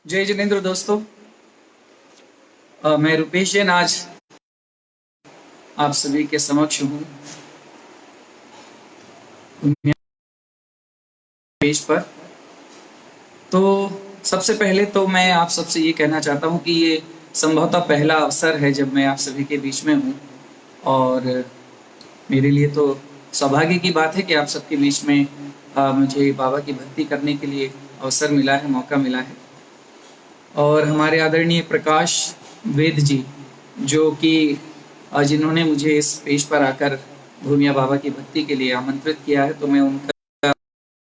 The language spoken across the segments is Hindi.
जय जिनेन्द्र दोस्तों। मैं रुपेश जैन आज आप सभी के समक्ष हूँ पेज पर। तो सबसे पहले तो मैं आप सबसे ये कहना चाहता हूँ कि ये संभवतः पहला अवसर है जब मैं आप सभी के बीच में हूँ, और मेरे लिए तो सौभाग्य की बात है कि आप सबके बीच में मुझे बाबा की भक्ति करने के लिए अवसर मिला है, मौका मिला है। और हमारे आदरणीय प्रकाश वेद जी, जो कि जिन्होंने मुझे इस पेज पर आकर भूमिया बाबा की भक्ति के लिए आमंत्रित किया है, तो मैं उनका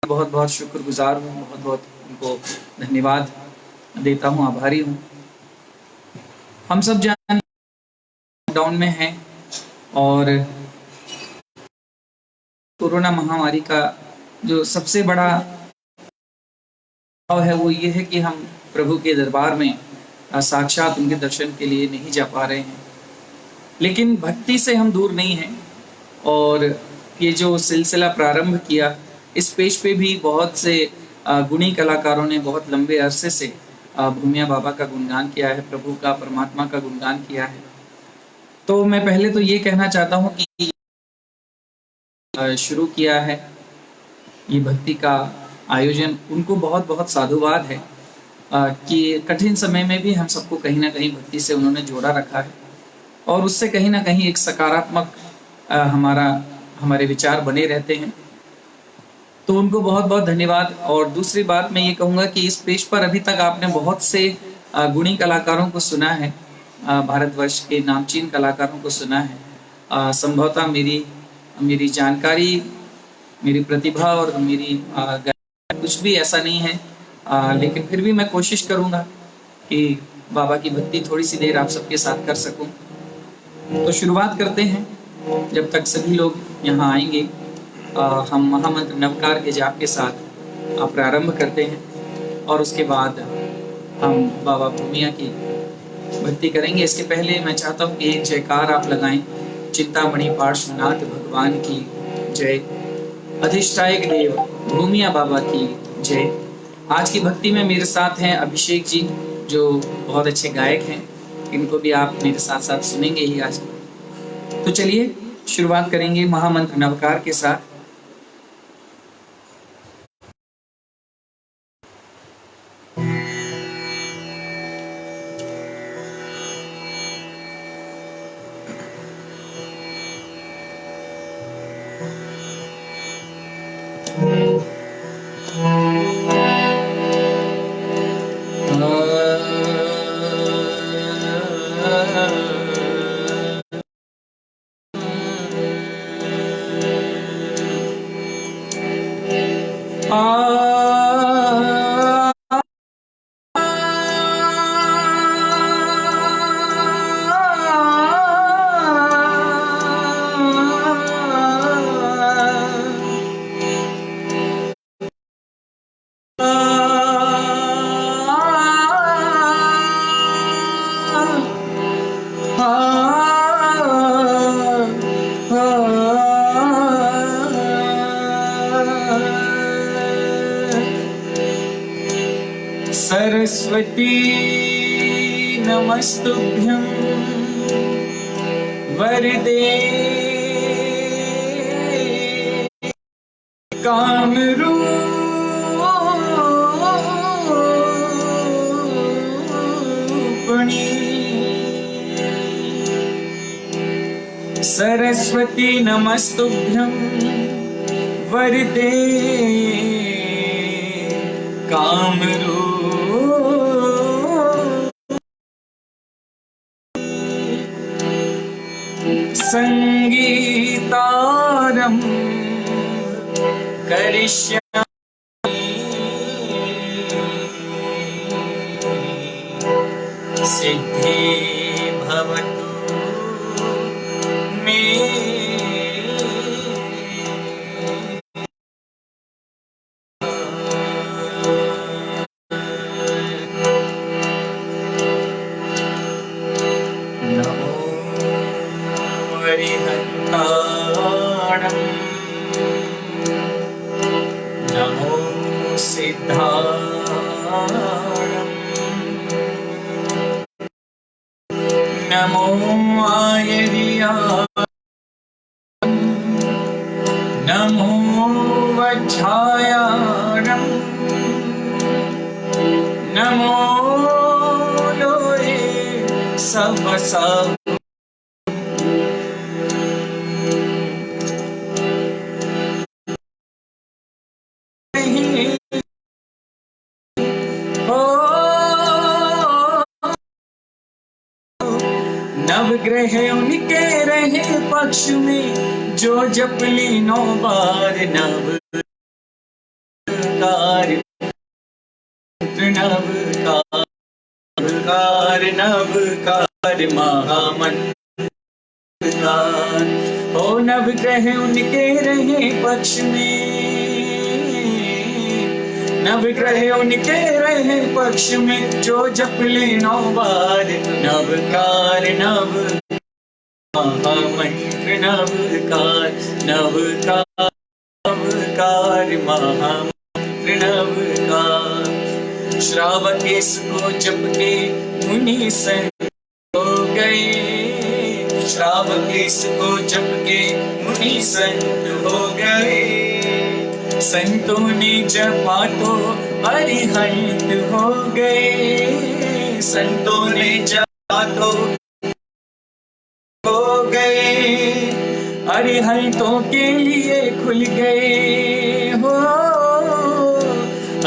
बहुत बहुत शुक्रगुजार हूँ, बहुत बहुत उनको धन्यवाद देता हूँ, आभारी हूँ। हम सब जान लॉकडाउन में हैं और कोरोना महामारी का जो सबसे बड़ा भाव है वो ये है कि हम प्रभु के दरबार में साक्षात उनके दर्शन के लिए नहीं जा पा रहे हैं, लेकिन भक्ति से हम दूर नहीं हैं। और ये जो सिलसिला प्रारंभ किया, इस पेज पे भी बहुत से गुणी कलाकारों ने बहुत लंबे अरसे से भूमिया बाबा का गुणगान किया है, प्रभु का, परमात्मा का गुणगान किया है। तो मैं पहले तो ये कहना चाहता हूँ कि शुरू किया है ये भक्ति का आयोजन, उनको बहुत बहुत साधुवाद है कि कठिन समय में भी हम सबको कहीं ना कहीं भक्ति से उन्होंने जोड़ा रखा है, और उससे कहीं ना कहीं एक सकारात्मक हमारे विचार बने रहते हैं। तो उनको बहुत बहुत धन्यवाद। और दूसरी बात मैं ये कहूँगा कि इस पेज पर अभी तक आपने बहुत से गुणी कलाकारों को सुना है, भारतवर्ष के नामचीन कलाकारों को सुना है। संभवतः मेरी जानकारी, मेरी प्रतिभा और मेरी कुछ भी ऐसा नहीं है, लेकिन फिर भी मैं कोशिश करूँगा कि बाबा की भक्ति थोड़ी सी देर आप सबके साथ कर सकूँ। तो शुरुआत करते हैं। जब तक सभी लोग यहाँ आएंगे, हम महामंत्र नवकार के जाप के साथ प्रारंभ करते हैं, और उसके बाद हम बाबा भूमिया की भक्ति करेंगे। इसके पहले मैं चाहता हूँ कि एक जयकार आप लगाएं, चिंतामणि पार्श्वनाथ भगवान की जय, अधिष्ठायक देव भूमिया बाबा की जय। आज की भक्ति में मेरे साथ हैं अभिषेक जी, जो बहुत अच्छे गायक हैं, इनको भी आप मेरे साथ साथ सुनेंगे ही आज। तो चलिए शुरुआत करेंगे महामंत्र नवकार के साथ। सरस्वती नमस्तुभ्यं वरदे कामरूपिणी। सरस्वती नमस्तुभ्यं वरदे कामरूपिणी। संगीतारं करिष्यामि सिद्धि भवतु मे। नमो सिद्धारम् नमो आयर्या नमो वज्रायाणं नमो लोये सबसा नवग्रह उनके रहे पक्ष में जो जप ली 9 बार नवकार नवकार नवकार महामंत्रकार। ओ नवग्रह उनके रहे पक्ष में नवग्रह उनके रहे पक्ष में जो जप ले 9 बार नवकार नव महामंत्र नवकार नवकार नवकार महामंत्र नवकार। श्रावक इसको जप के मुनि संत हो गए श्रावक इसको जप के मुनि संत हो गए। संतों ने जपा तो अरिहंत हो गए संतों ने जपा तो हो गए अरिहंतों के लिए खुल गए हो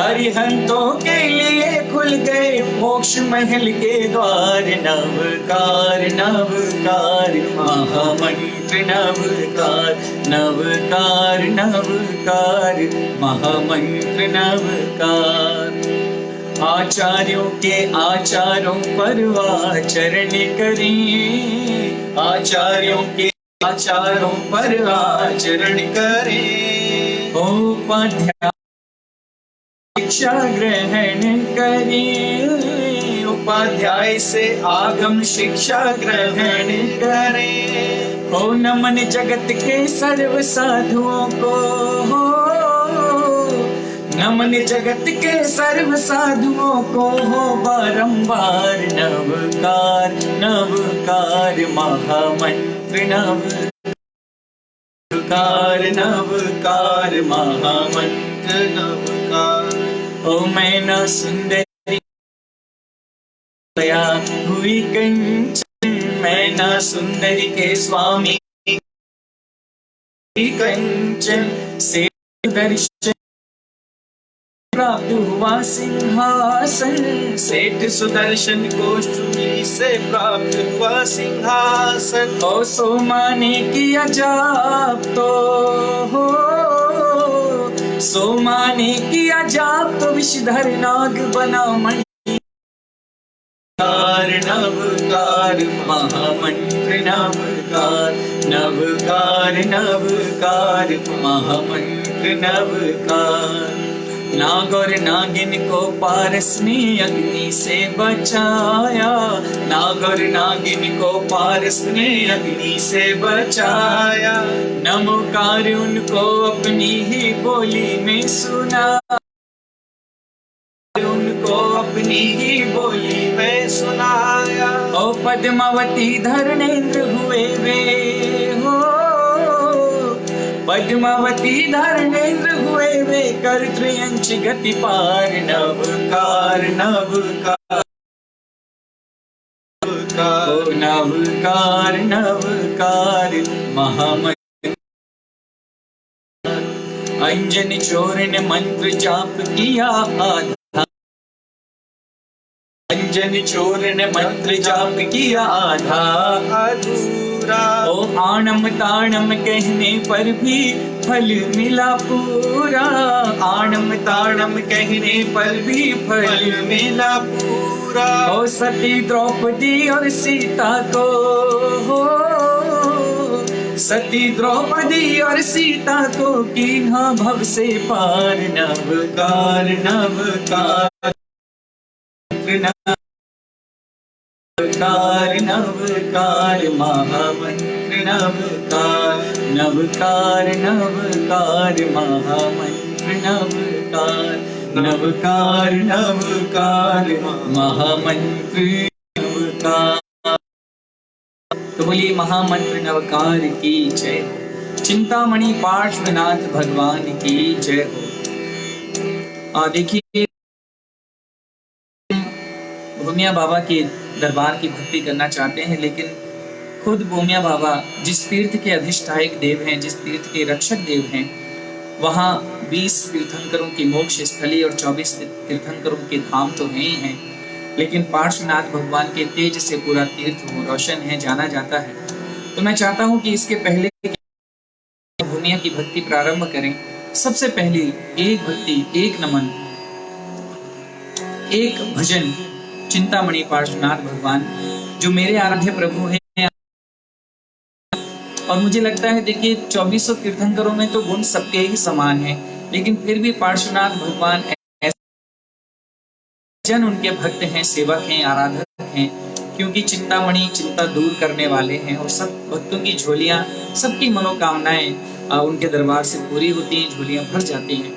अरिहंतों के लिए खुल गए मोक्ष महल के द्वार नवकार नवकार महामंत्र नवकार नवकार नवकार महामंत्र नवकार। आचार्यों के आचारों पर आचरण करें आचार्यों के आचारों पर आचरण करें। उपाध्याय शिक्षा ग्रहण करें उपाध्याय से आगम शिक्षा ग्रहण करें। हो नमन जगत के सर्व साधुओं को हो नमन जगत के सर्व साधुओं को हो बारंबार नवकार नवकार महामंत्र नवकार नवकार महामंत्र नवकार। ओ मैना सुंदरी हुई कंचन मैना सुंदरी के स्वामी कंचन से दर्शन प्राप्त हुआ सिंहासन सेठ सुदर्शन गोष्ठी से प्राप्त हुआ सिंहासन। ओ सोमा ने किया जाप तो हो सोमा ने किया जाप तो विषधर नाग बना नवकार नवकार महामंत्र नवकार नवकार नवकार महामंत्र नवकार। नाग और नागिन को पारस ने अग्नि से बचाया नाग और नागिन को पारस ने अग्नि से बचाया। नमोकार उनको अपनी ही बोली में सुना उनको अपनी ही बोली में सुनाया। ओ पद्मावती धरणेंद्र हुए वे हो पद्मावती धरणेंद्र हुए वे कर त्रियंच गति पार नवकार नवकार नवकार नवकार महामंत्र। अंजन चोर ने मंत्र जाप किया आधा अंजन चोर ने मंत्र जाप किया आधा अधूरा। ओ आणम ताणम कहने पर भी फल मिला पूरा आणम ताणम कहने पर भी फल मिला पूरा। ओ सती द्रौपदी और सीता को हो सती द्रौपदी और सीता को कीन्हा भव से पार नवकार नवकार नवकार नवकार महामंत्र नवकार नवकार नवकार महामंत्र नवकार नवकार नवकार महामंत्र नवकार। बोलिए महामंत्र नवकार की जय, चिंतामणि पार्श्वनाथ भगवान की जय हो। देखिए, भूमिया बाबा के दरबार की भक्ति करना चाहते हैं, लेकिन खुद भूमिया बाबा जिस तीर्थ के अधिष्ठायक देव हैं, जिस तीर्थ के रक्षक देव हैं, वहाँ 20 तीर्थंकरों की मोक्ष स्थली और 24 तीर्थंकरों के धाम तो हैं ही हैं, लेकिन पार्श्वनाथ भगवान के तेज से पूरा तीर्थ रोशन है, जाना जाता है। तो मैं चाहता हूँ कि इसके पहले भूमिया की भक्ति प्रारंभ करें। सबसे पहली एक भक्ति, एक नमन, एक भजन चिंतामणि पार्श्वनाथ भगवान जो मेरे आराध्य प्रभु हैं। और मुझे लगता है, देखिए, 2400 तीर्थंकरों में तो गुण सबके ही समान हैं, लेकिन फिर भी पार्श्वनाथ भगवान जन उनके भक्त हैं, सेवक हैं, आराधक हैं, क्योंकि चिंतामणि चिंता दूर करने वाले हैं और सब भक्तों की झोलियां, सबकी मनोकामनाएं उनके दरबार से पूरी होती हैं, झोलियां भर जाती हैं।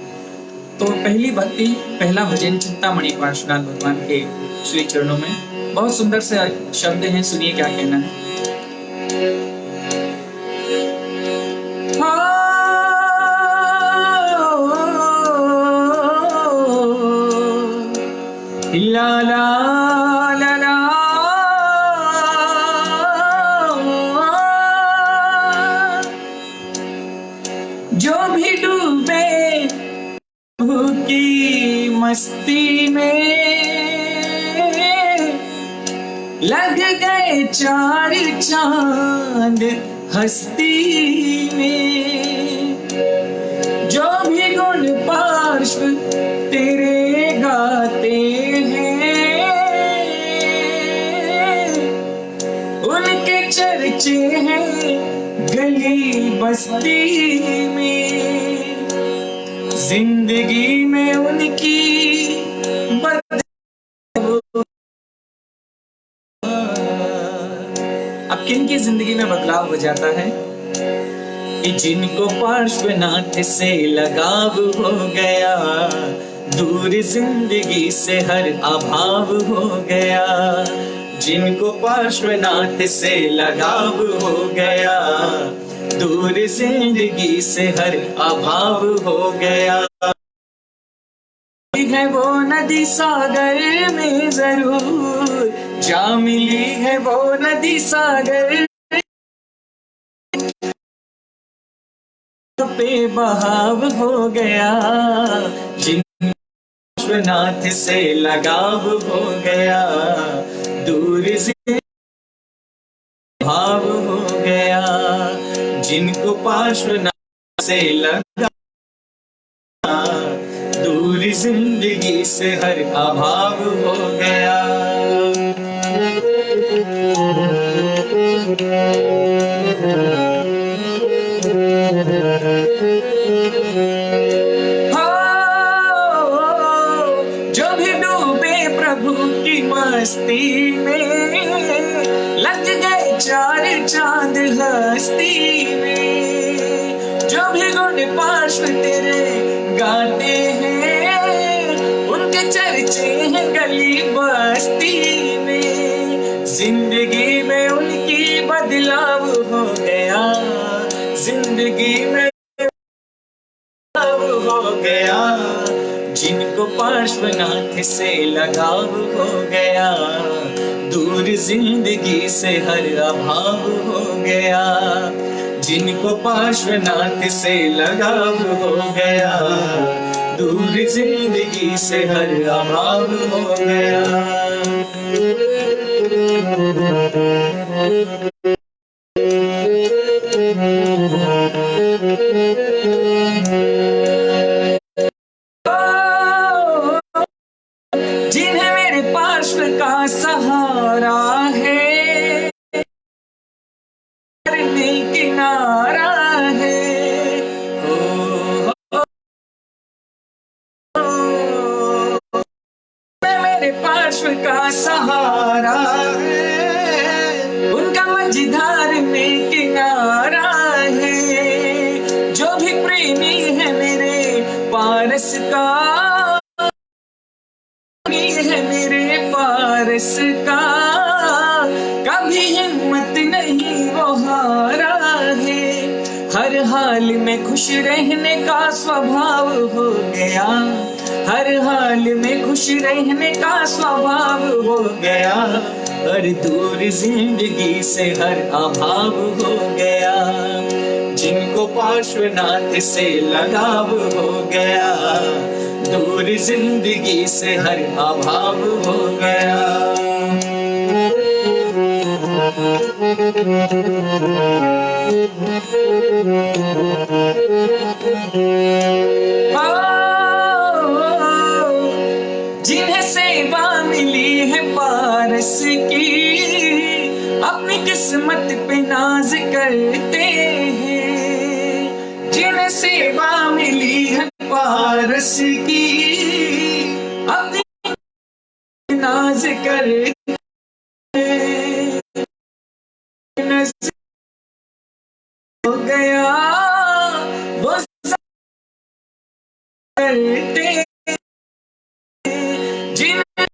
तो पहली भक्ति, पहला भजन चिंतामणि पार्श्वनाथ भगवान के श्री चरणों में। बहुत सुंदर से शब्द हैं, सुनिए क्या कहना है। ला ला ला ला जो भी डूबे प्रभु की मस्ती में, लग गए 4 चांद हस्ती में। जो भी गुण पार्श्व तेरे गाते हैं, उनके चर्चे हैं गली बस्ती में। जिंदगी में उनकी अब किन की जिंदगी में बदलाव हो जाता है कि जिनको पार्श्वनाथ से लगाव हो गया, दूर जिंदगी से हर अभाव हो गया। जिनको पार्श्वनाथ से लगाव हो गया, दूर जिंदगी से हर अभाव हो गया। है वो नदी सागर में जरूर जा मिली, है वो नदी सागर पे बहाव हो गया। जिन पार्श्वनाथ से लगाव हो गया, दूर से भाव हो गया। जिनको पार्श्वनाथ से लगा, दूर जिंदगी से हर अभाव हो गया। जो भी डूबे प्रभु की मस्ती में, लग गए 4 चांद हस्ती में। जो भी गुण पार्श्व तेरे गाते हैं, उनके चर्चे हैं गली बस्ती में। जिंदगी में उनकी बदलाव हो गया, जिंदगी में बदलाव हो गया। जिनको पार्श्वनाथ से लगाव हो गया, दूर जिंदगी से हर अभाव हो गया। जिनको पार्श्वनाथ से लगाव हो गया, दूर जिंदगी से हर अभाव हो गया। जिन्हें मेरे पार्श्व का सहारा है, किनारा है, मेरे पार्श्व का सहारा है, उनका मझधार में किनारा है। जो भी प्रेमी है मेरे पारस का, है मेरे पारस का, हाल में खुश रहने का स्वभाव हो गया, हर हाल में खुश रहने का स्वभाव हो गया, हर दूर जिंदगी से हर अभाव हो गया, जिनको पार्श्वनाथ से लगाव हो गया, दूर जिंदगी से हर अभाव हो गया। जिन्हें सेवा मिली है पारस की, अपनी किस्मत पे नाज करते हैं। जिन्हें सेवा मिली है पारस की, अपनी नाज करते हो गया वो करते, जिन्हें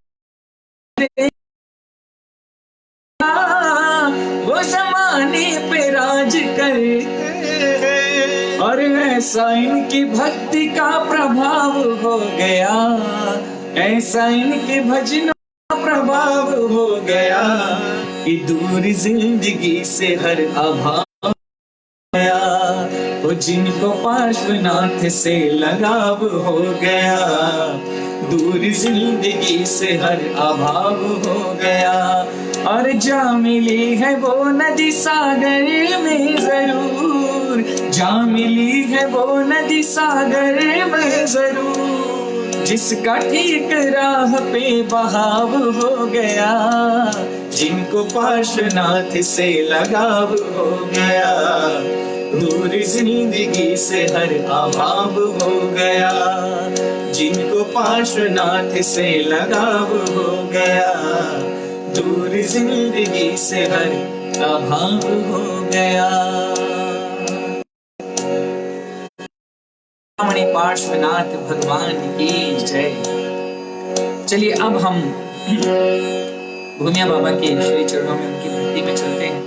वो जमाने पे राज करते, और ऐसा इनकी भक्ति का प्रभाव हो गया, ऐसा इनके भजनों का प्रभाव हो गया कि दूर जिंदगी से हर अभाव गया, वो जिनको पार्श्वनाथ से लगाव हो गया, दूर जिंदगी से हर अभाव हो गया। और जा मिली है वो नदी सागर में जरूर, जा मिली है वो नदी सागर में जरूर, जिसका ठीक राह पे बहाव हो गया, जिनको पार्श्वनाथ से लगाव हो गया, दूर जिंदगी से हर अभाव हो गया, जिनको पार्श्वनाथ से लगाव हो गया, दूर जिंदगी से हर अभाव हो गया। पार्श्वनाथ भगवान की जय। चलिए अब हम भूमिया बाबा के श्री चरणों में उनकी भक्ति में चलते हैं।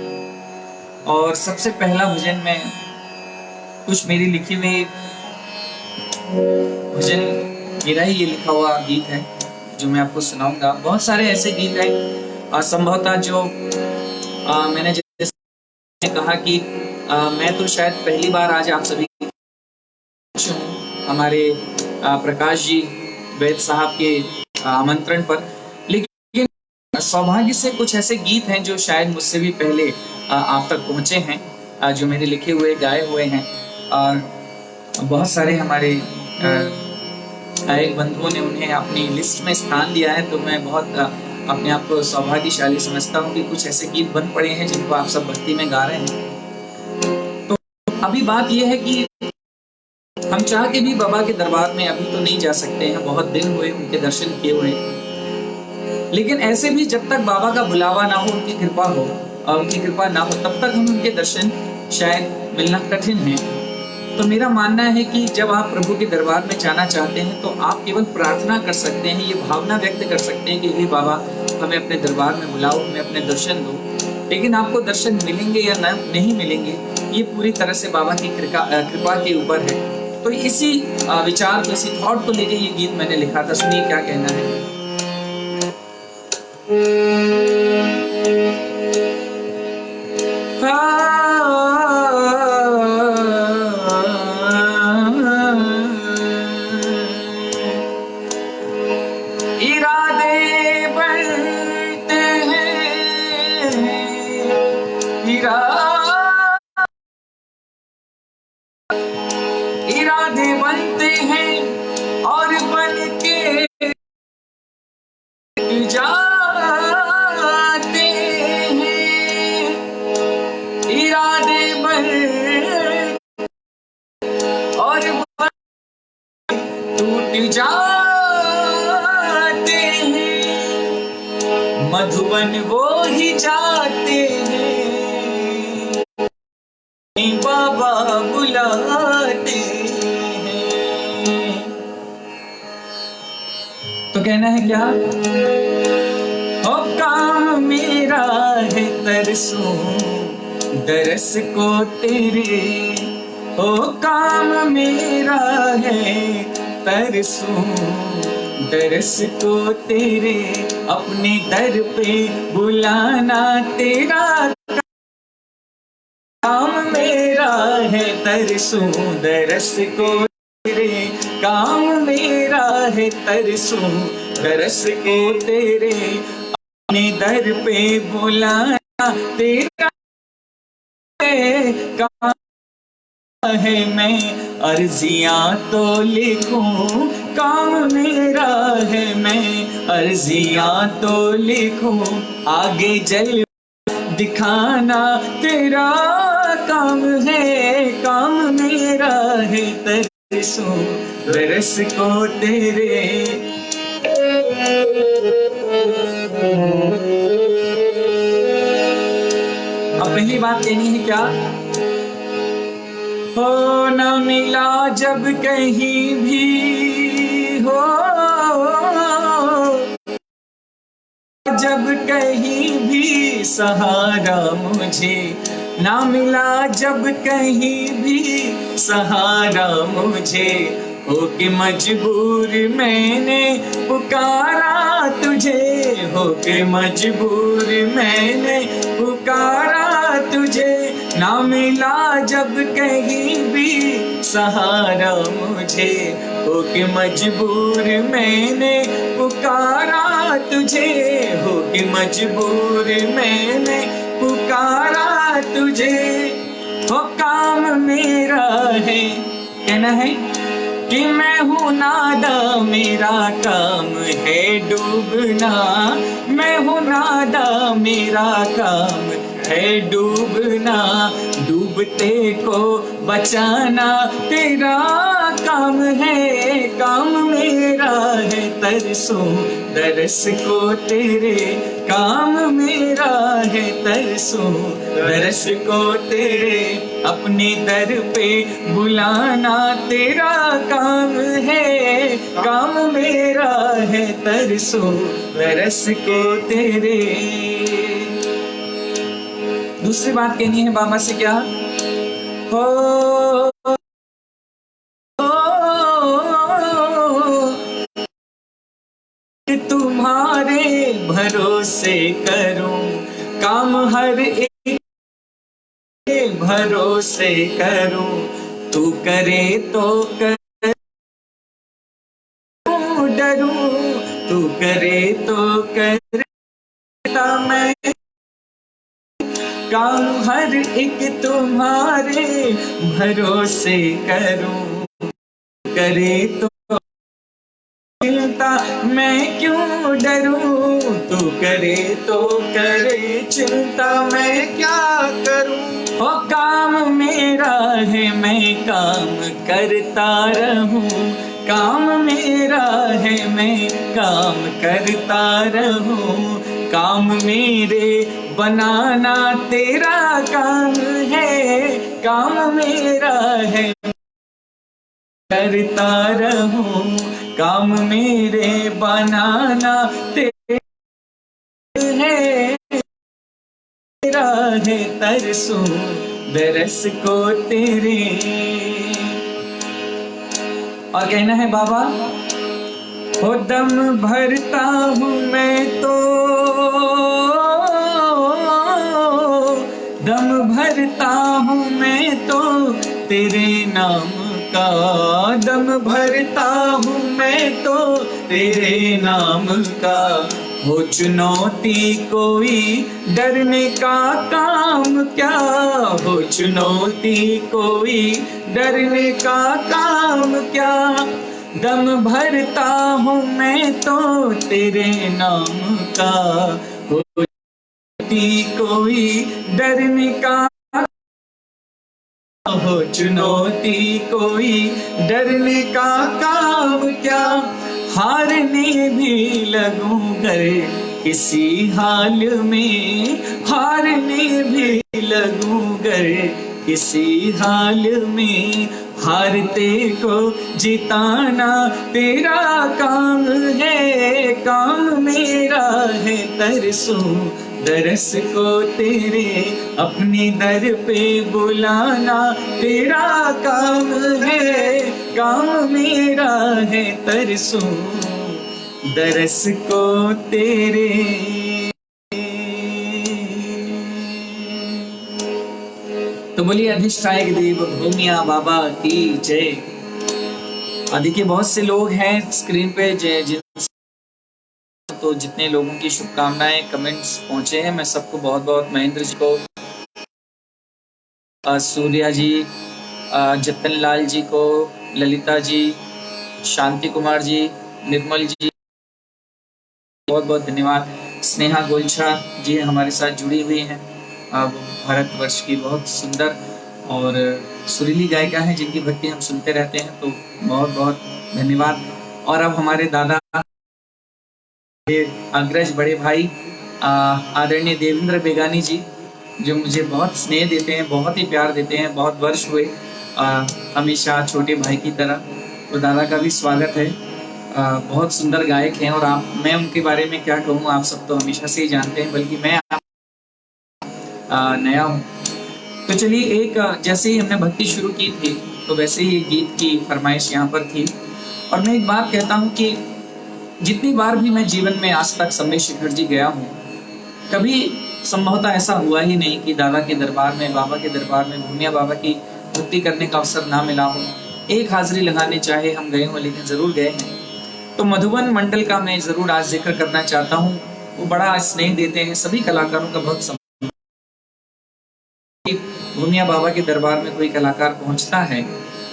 और सबसे पहला भजन में कुछ मेरी लिखी हुई भजन मेरा ही ये लिखा हुआ गीत है जो मैं आपको सुनाऊंगा। बहुत सारे ऐसे गीत हैं संभवतः जो मैंने जैसे कहा कि मैं तो शायद पहली बार आज आप सभी हमारे प्रकाश जी वैद साहब के आमंत्रण पर, लेकिन सौभाग्य से कुछ ऐसे गीत हैं जो शायद मुझसे भी पहले आप तक पहुंचे हैं, जो मेरे लिखे हुए गाए हुए हैं। और बहुत सारे हमारे गायक बंधुओं ने उन्हें अपनी लिस्ट में स्थान दिया है, तो मैं बहुत अपने आप को सौभाग्यशाली समझता हूँ कि कुछ ऐसे गीत बन पड़े हैं जिनको आप सब भक्ति में गा रहे हैं। तो अभी बात यह है कि हम चाह के भी बाबा के दरबार में अभी तो नहीं जा सकते हैं, बहुत दिन हुए उनके दर्शन किए हुए, लेकिन ऐसे भी जब तक बाबा का बुलावा ना हो, उनकी कृपा हो और उनकी कृपा ना हो, तब तक हम उनके दर्शन शायद मिलना कठिन है। तो मेरा मानना है कि जब आप प्रभु के दरबार में जाना चाहते हैं तो आप केवल प्रार्थना कर सकते हैं, ये भावना व्यक्त कर सकते हैं कि हे बाबा हमें अपने दरबार में बुलाओ, हमें अपने दर्शन दो। लेकिन आपको दर्शन मिलेंगे या नहीं मिलेंगे, ये पूरी तरह से बाबा की कृपा के ऊपर है। तो इसी विचार को, इसी थॉट को लेके ये गीत मैंने लिखा था। सुनिए क्या कहना है। इरादे बनते हैं, इरादे बनते हैं और बन के जाते हैं, इरादे बन और टूट जाते हैं, मधुबन वो ही जाते हैं, बाबा बुलाते हैं। तो कहना है क्या, ओ काम मेरा है तरसों दरस को तेरे, ओ काम मेरा है तरसूं दरस को तेरे, अपने दर पे बुलाना तेरा काम मेरा है तरसूं दरस को तेरे, काम मेरा है तरसूं दरस को तेरे, अपने दर पे बुलाना तेरा काम है। मैं अर्जियां तो लिखूं, काम मेरा है मैं अर्जियां तो लिखूं, आगे जल दिखाना तेरा काम है, काम मेरा है तरसूं दरस को तेरे। अब पहली बात कहनी है क्या? हो न मिला जब कहीं भी, हो जब कहीं भी सहारा मुझे, ना मिला जब कहीं भी सहारा मुझे, होके मजबूर मैंने पुकारा तुझे, होके मजबूर मैंने पुकारा तुझे, ना मिला जब कहीं भी सहारा मुझे, होके मजबूर मैंने पुकारा तुझे, होके मजबूर मैंने पुकारा तुझे। हो काम मेरा है, कहना है कि मैं हूँ नादा, मेरा काम है डूबना, मैं हूँ नादा, मेरा काम है डूबना, डूबते को बचाना तेरा काम है, काम मेरा है तरसूं दरस को तेरे, काम मेरा है तरसूं दरस को तेरे, अपने दर पे बुलाना तेरा काम है, काम मेरा है तरसूं दरस को तेरे। दूसरी बात कहनी है बाबा से क्या? हो तुम्हारे भरोसे करूं काम, हर एक भरोसे करूं, तू करे तो कर डरूं, तू करे तो करता मैं काम, हर एक तुम्हारे भरोसे करूं, करे तो चिंता मैं क्यों डरूं, तू करे तो करे चिंता मैं क्या करूं। ओ काम मेरा है मैं काम करता रहूं, काम मेरा है मैं काम करता रहूं, काम मेरे बनाना तेरा काम है, काम मेरा है करता रहूं, काम मेरे बनाना तेरा है, तेरा है तरसूं दरस को तेरे। और कहना है बाबा, हो दम भरता हूँ मैं तो, दम भरता हूँ मैं तो तेरे नाम का, दम भरता हूँ मैं तो तेरे नाम का, हो चुनौती कोई डरने का काम क्या, हो चुनौती कोई डरने का काम क्या, दम भरता हूँ मैं तो तेरे नाम का, हो चुनौती कोई डरने का, हो चुनौती कोई डरने का काम क्या, हारने भी लगूं गर किसी हाल में, हारने भी लगूं गर किसी हाल में, हारते को जिताना तेरा काम है, काम मेरा है तरसूं दरस को तेरे अपने दर पे बुलाना तेरा काम है, काम मेरा है तरसो दरस को तेरे। तो बोलिए अधिष्ठायक देव भूमिया बाबा की जय। देखिए बहुत से लोग हैं स्क्रीन पे जिन तो जितने लोगों की शुभकामनाएं कमेंट्स पहुंचे हैं, मैं सबको बहुत बहुत, महेंद्र जी को, सूर्या जी, जतन लाल जी को, ललिता जी, शांति कुमार जी, निर्मल जी, बहुत बहुत धन्यवाद। स्नेहा गोलछा जी हमारे साथ जुड़ी हुई हैं, भारतवर्ष की बहुत सुंदर और सुरीली गायिका हैं जिनकी भक्ति हम सुनते रहते हैं, तो बहुत बहुत धन्यवाद। और अब हमारे दादा अग्रज बड़े भाई आदरणीय देवेंद्र बेगानी जी, जो मुझे बहुत स्नेह देते हैं, बहुत ही प्यार देते हैं, बहुत वर्ष हुए हमेशा छोटे भाई की तरह। तो दादा का भी स्वागत है। बहुत सुंदर गायक हैं और मैं उनके बारे में क्या कहूँ, आप सब तो हमेशा से ही जानते हैं, बल्कि मैं नया हूँ। तो चलिए एक जैसे ही हमने भक्ति शुरू की थी तो वैसे ही गीत की फरमाइश यहाँ पर थी। और मैं एक बात कहता हूँ कि जितनी बार भी मैं जीवन में आज तक सम्मेद शिखर जी गया हूँ, कभी संभवतः ऐसा हुआ ही नहीं कि दादा के दरबार में, बाबा के दरबार में, भूमिया बाबा की भक्ति करने का अवसर ना मिला हो। एक हाजिरी लगाने चाहे हम गए हों, लेकिन जरूर गए हैं। तो मधुबन मंडल का मैं जरूर आज जिक्र करना चाहता हूँ। वो बड़ा स्नेह देते हैं, सभी कलाकारों का बहुत भूमिया बाबा के दरबार में कोई कलाकार पहुंचता है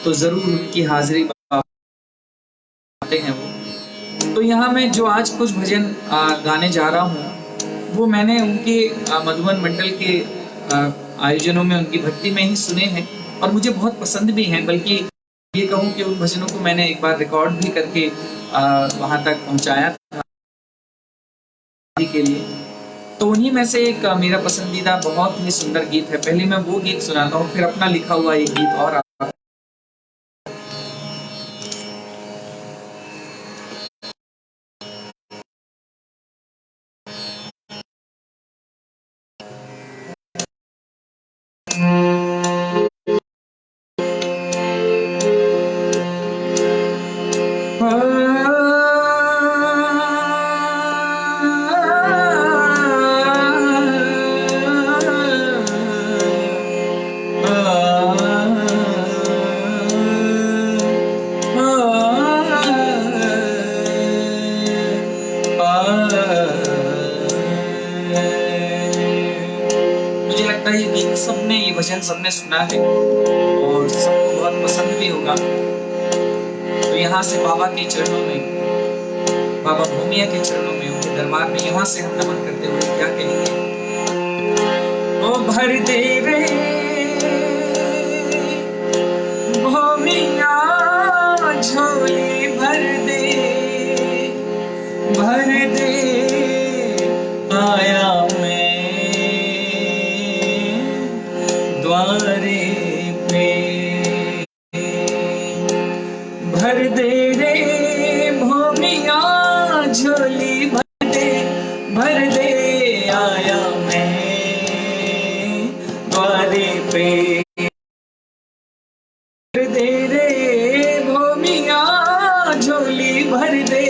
तो जरूर उनकी हाजिरी पाते हैं वो। तो यहाँ मैं जो आज कुछ भजन गाने जा रहा हूँ वो मैंने उनके मधुबन मंडल के आयोजनों में उनकी भक्ति में ही सुने हैं और मुझे बहुत पसंद भी हैं। बल्कि ये कहूँ कि उन भजनों को मैंने एक बार रिकॉर्ड भी करके वहां तक पहुंचाया था के लिए। तो उन्हीं में से एक मेरा पसंदीदा बहुत ही सुंदर गीत है। पहले मैं वो गीत सुनाता हूँ, फिर अपना लिखा हुआ एक गीत और भजन सबने सुना है और सबको बहुत पसंद भी होगा। तो यहाँ से बाबा के चरणों में, बाबा भूमिया के चरणों में, उनके दरबार में यहाँ से हम नमन करते हुए क्या कहेंगे। ओ भर दे रे भूमिया झोली भर दे आया द्वारे पे। भर दे रे भूमिया झोली भर दे आया मैं द्वारे पे। भर दे रे भूमिया झोली भर दे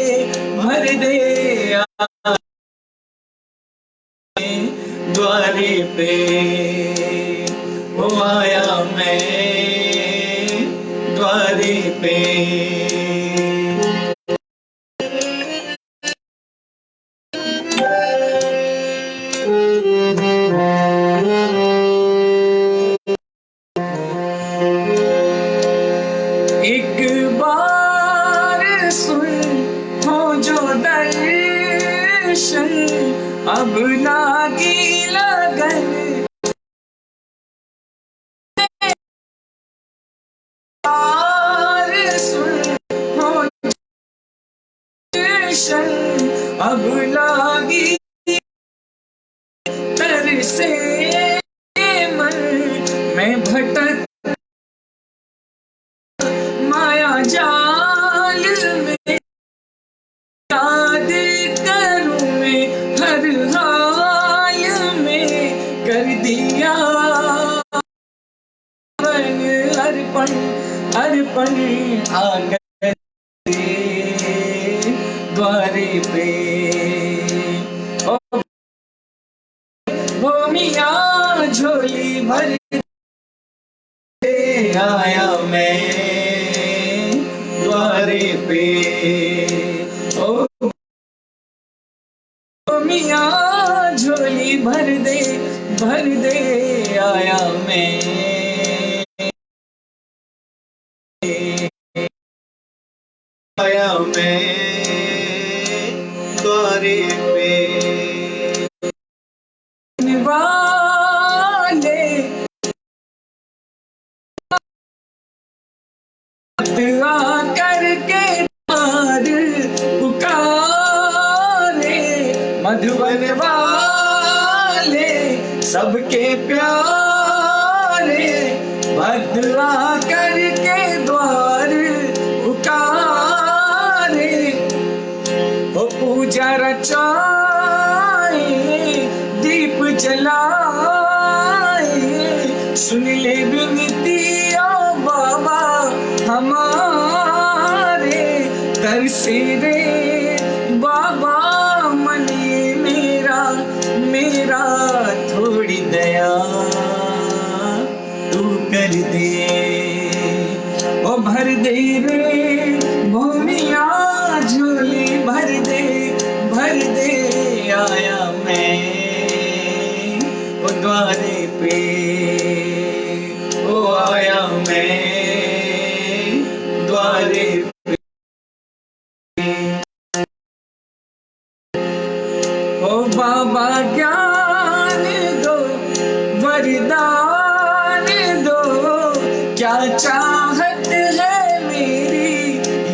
द्वारे पे। वो आया मैं द्वारे पे। एक बार सुन हो जो दर्शन, अब लागी लगन। अब लागी तरसे मन में भटक माया जाल में। याद करूं मैं हर हाल अर्पण अर्पण आकर द्वारे पे। ओ मियां झोली भर के आया मैं द्वारे पे। ओ मियां झोली भर दे आया मैं द्वारे पे। वाले करके पुकारे मधुबन वाले सबके प्यारे, भद्रा करके द्वार पुकारे। वो पूजा रचाए दीप जलाए, सुन ले विनतियाँ बाबा हमारे। तरसे रे बाबा मने मेरा थोड़ी दया तू कर दे। ओ भर दे रे भूमिया झोली भर दे आया मैं ओ द्वारे पे। ओ आया मैं द्वारे पे। ओ बाबा ज्ञान दो वरदान दो, क्या चाहत है मेरी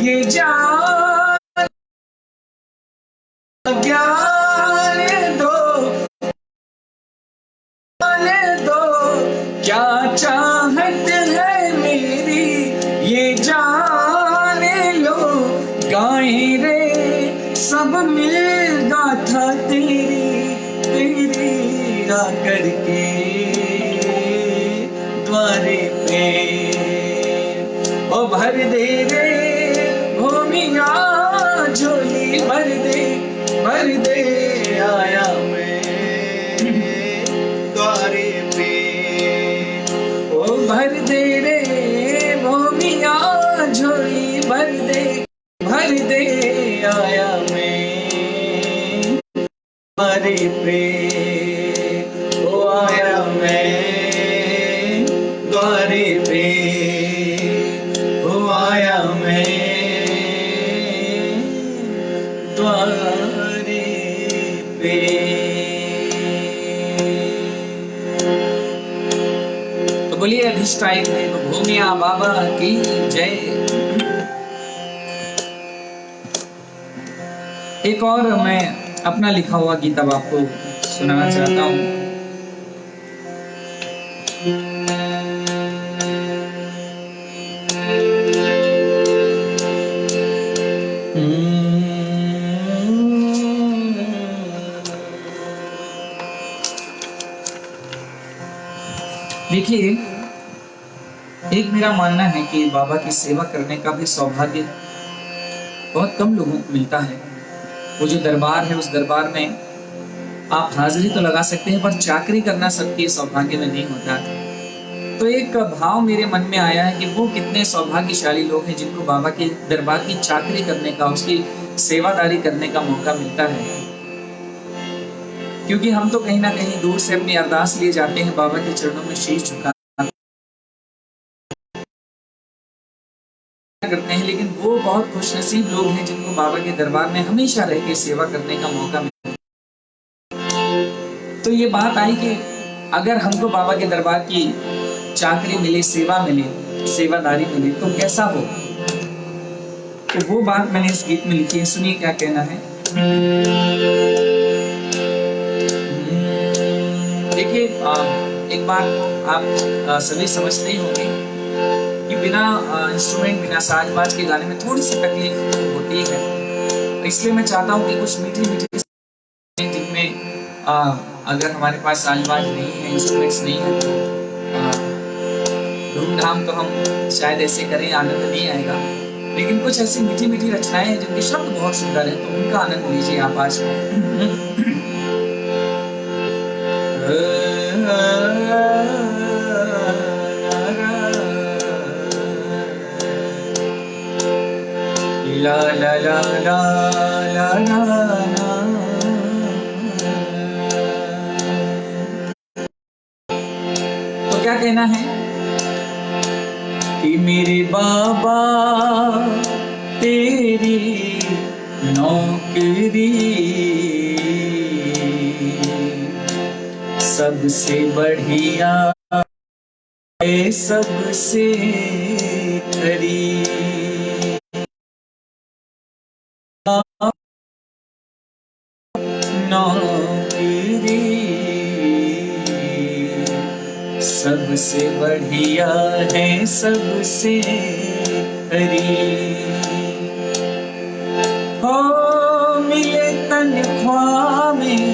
ये जान। ज्ञान दो क्या चाहत है मेरी ये जान लो। गाए रे सब मिल गाथा तेरी आकर के द्वारे पे। ओ भर दे रे भूमिया झोली भर दे आया मैं द्वारे पे। ओ भर दे रे भूमिया झोली भर दे आया मैं द्वारे पे। ओ आया मैं द्वारे पे। ओ आया मैं द्वारे पे। तो बोलिए अधिष्ठाई देव भूमिया बाबा की जय। एक और मैं अपना लिखा हुआ गीत अब आपको सुनाना चाहता हूँ। देखिए, एक मेरा मानना है कि बाबा की सेवा करने का भी सौभाग्य बहुत कम लोगों को मिलता है। वो जो दरबार है, उस दरबार में आप हाजिरी तो लगा सकते हैं, पर चाकरी करना सबके सौभाग्य में नहीं होता। तो एक भाव मेरे मन में आया है कि वो कितने सौभाग्यशाली लोग हैं जिनको बाबा के दरबार की चाकरी करने का, उसकी सेवादारी करने का मौका मिलता है। क्योंकि हम तो कहीं ना कहीं दूर से अपनी अरदास लिए जाते हैं, बाबा के चरणों में शीश झुका करते हैं, लेकिन वो बहुत खुशनसीब लोग हैं जिनको बाबा के दरबार में हमेशा रह के सेवा करने का मौका मिलता है। तो ये बात आई कि अगर हमको बाबा के दरबार की चाकरी मिले, सेवा मिले, सेवादारी मिले तो कैसा हो। तो वो बात मैंने इस गीत में लिखी है, सुनिए क्या कहना है। देखिए, एक बात आप सभी समझते ही होंगे कि बिना इंस्ट्रूमेंट, बिना साज-बाज के गाने में थोड़ी सी तकलीफ होती है। इसलिए मैं चाहता हूँ कि कुछ मीठी जिनमें अगर हमारे पास साज-बाज नहीं है, इंस्ट्रूमेंट्स नहीं है, तो धूमधाम तो हम शायद ऐसे करें, आनंद नहीं आएगा, लेकिन कुछ ऐसी मीठी मीठी रचनाएं हैं जिनके शब्द बहुत सुंदर हैं, तो उनका आनंद लीजिए आप आज। ला ला ला ला ला ला। तो क्या कहना है कि मेरे बाबा तेरी नौकरी सबसे बढ़िया है, सबसे खरी नौकरी सबसे बढ़िया है, सबसे खरी। हो मिले तनख्वाह में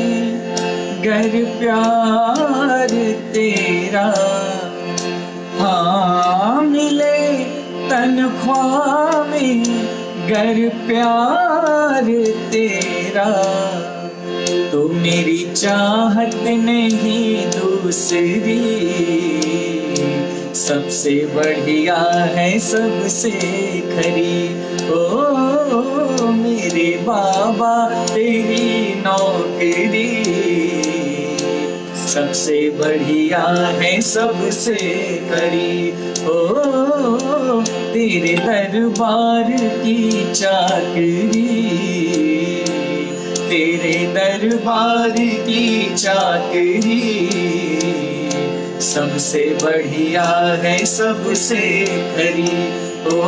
गर प्यार तेरा, हाँ मिले तनख्वाह में गर प्यार तेरा, तो मेरी चाहत नहीं दूसरी, सबसे बढ़िया है, सबसे खरी। ओ मेरे बाबा तेरी नौकरी सबसे बढ़िया है, सबसे खरी। ओ तेरे दरबार की चाकरी, तेरे दरबार की चाकरी सबसे बढ़िया है, सबसे खरी। ओ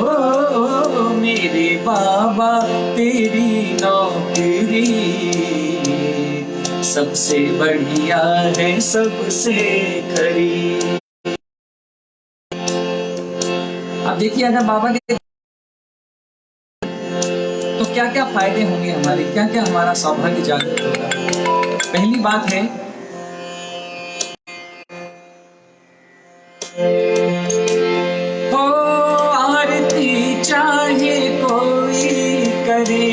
मेरे बाबा तेरी नौकरी सबसे बढ़िया है, सबसे खरी। अब देखिए अगर बाबा के तो क्या क्या फायदे होंगे हमारे, क्या क्या हमारा सौभाग्य जागृत होगा। पहली बात है हो आरती चाहे कोई करे,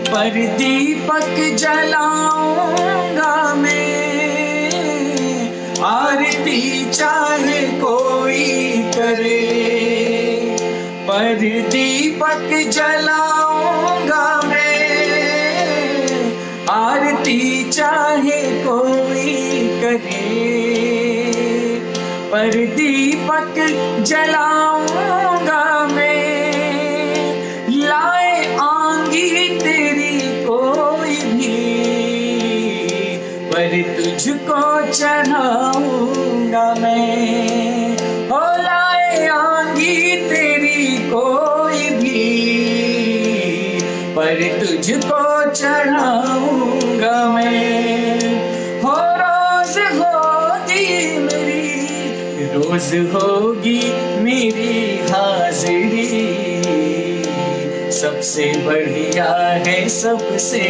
पर दीपक जलाऊंगा मैं। आरती चाहे कोई करे, पर दीपक जलाऊंगा मैं। आरती चाहे कोई करे, पर दीपक जलाऊंगा मैं। लाए आंगी तेरी कोई भी, पर तुझको चढ़ाऊंगा मैं। हो लाए आंगी तेरी कोई भी, पर तुझको चढ़ाऊंगा मैं। हो रोज होगी मेरी, रोज होगी मेरी हाजिरी, सबसे बढ़िया है, सबसे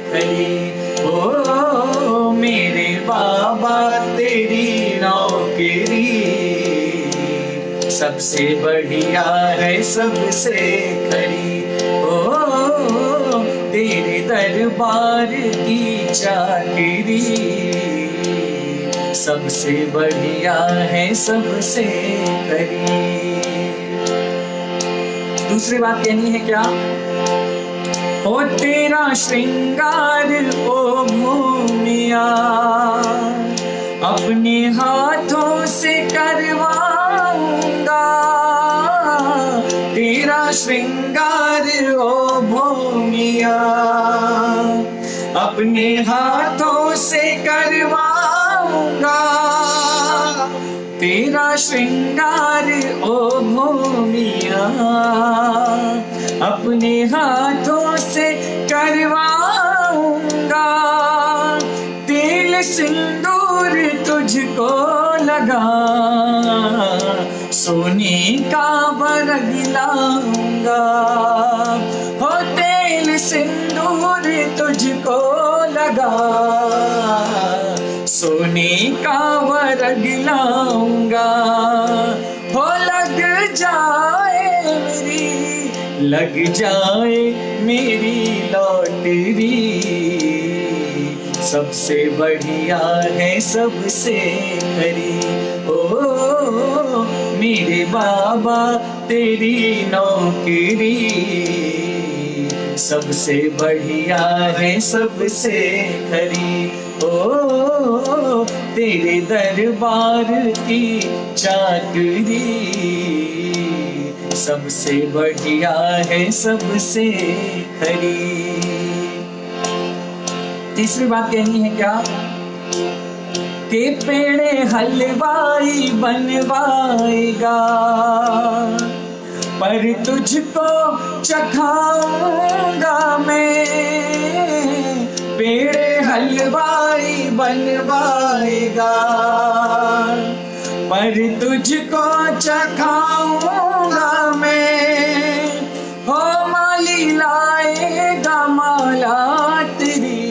खरी। ओ मेरे बाबा तेरी नौकरी सबसे बढ़िया है, सबसे खरी। ओ तेरे दरबार की चाकरी सबसे बढ़िया है, सबसे खरी। दूसरी बात कहनी है क्या, ओ तेरा श्रृंगार ओ भूमिया अपने हाथों से करवाऊंगा। तेरा श्रृंगार ओ भूमिया अपने हाथों से करवाऊंगा। तेरा श्रृंगार ओ भूमिया अपने हाथों से करवाऊंगा। तेल सिंदूर तुझको लगा, सोने का बरग लाऊंगा। हो तेल सिंदूर तुझको लगा, सोने का बरग लाऊंगा। लग जाए मेरी लॉटरी, सबसे बढ़िया है सबसे खरी। ओ मेरे बाबा तेरी नौकरी, सबसे बढ़िया है सबसे खरी। ओ तेरे दरबार की चाकरी, सबसे बढ़िया है सबसे खरी। तीसरी बात कहनी है क्या के पेड़े हलवाई बनवाएगा, पर तुझको चखाऊंगा मैं। पेड़े हलवाई बनवाएगा, पर तुझको चखाऊंगा मैं। हो माली लाएगा माला तेरी,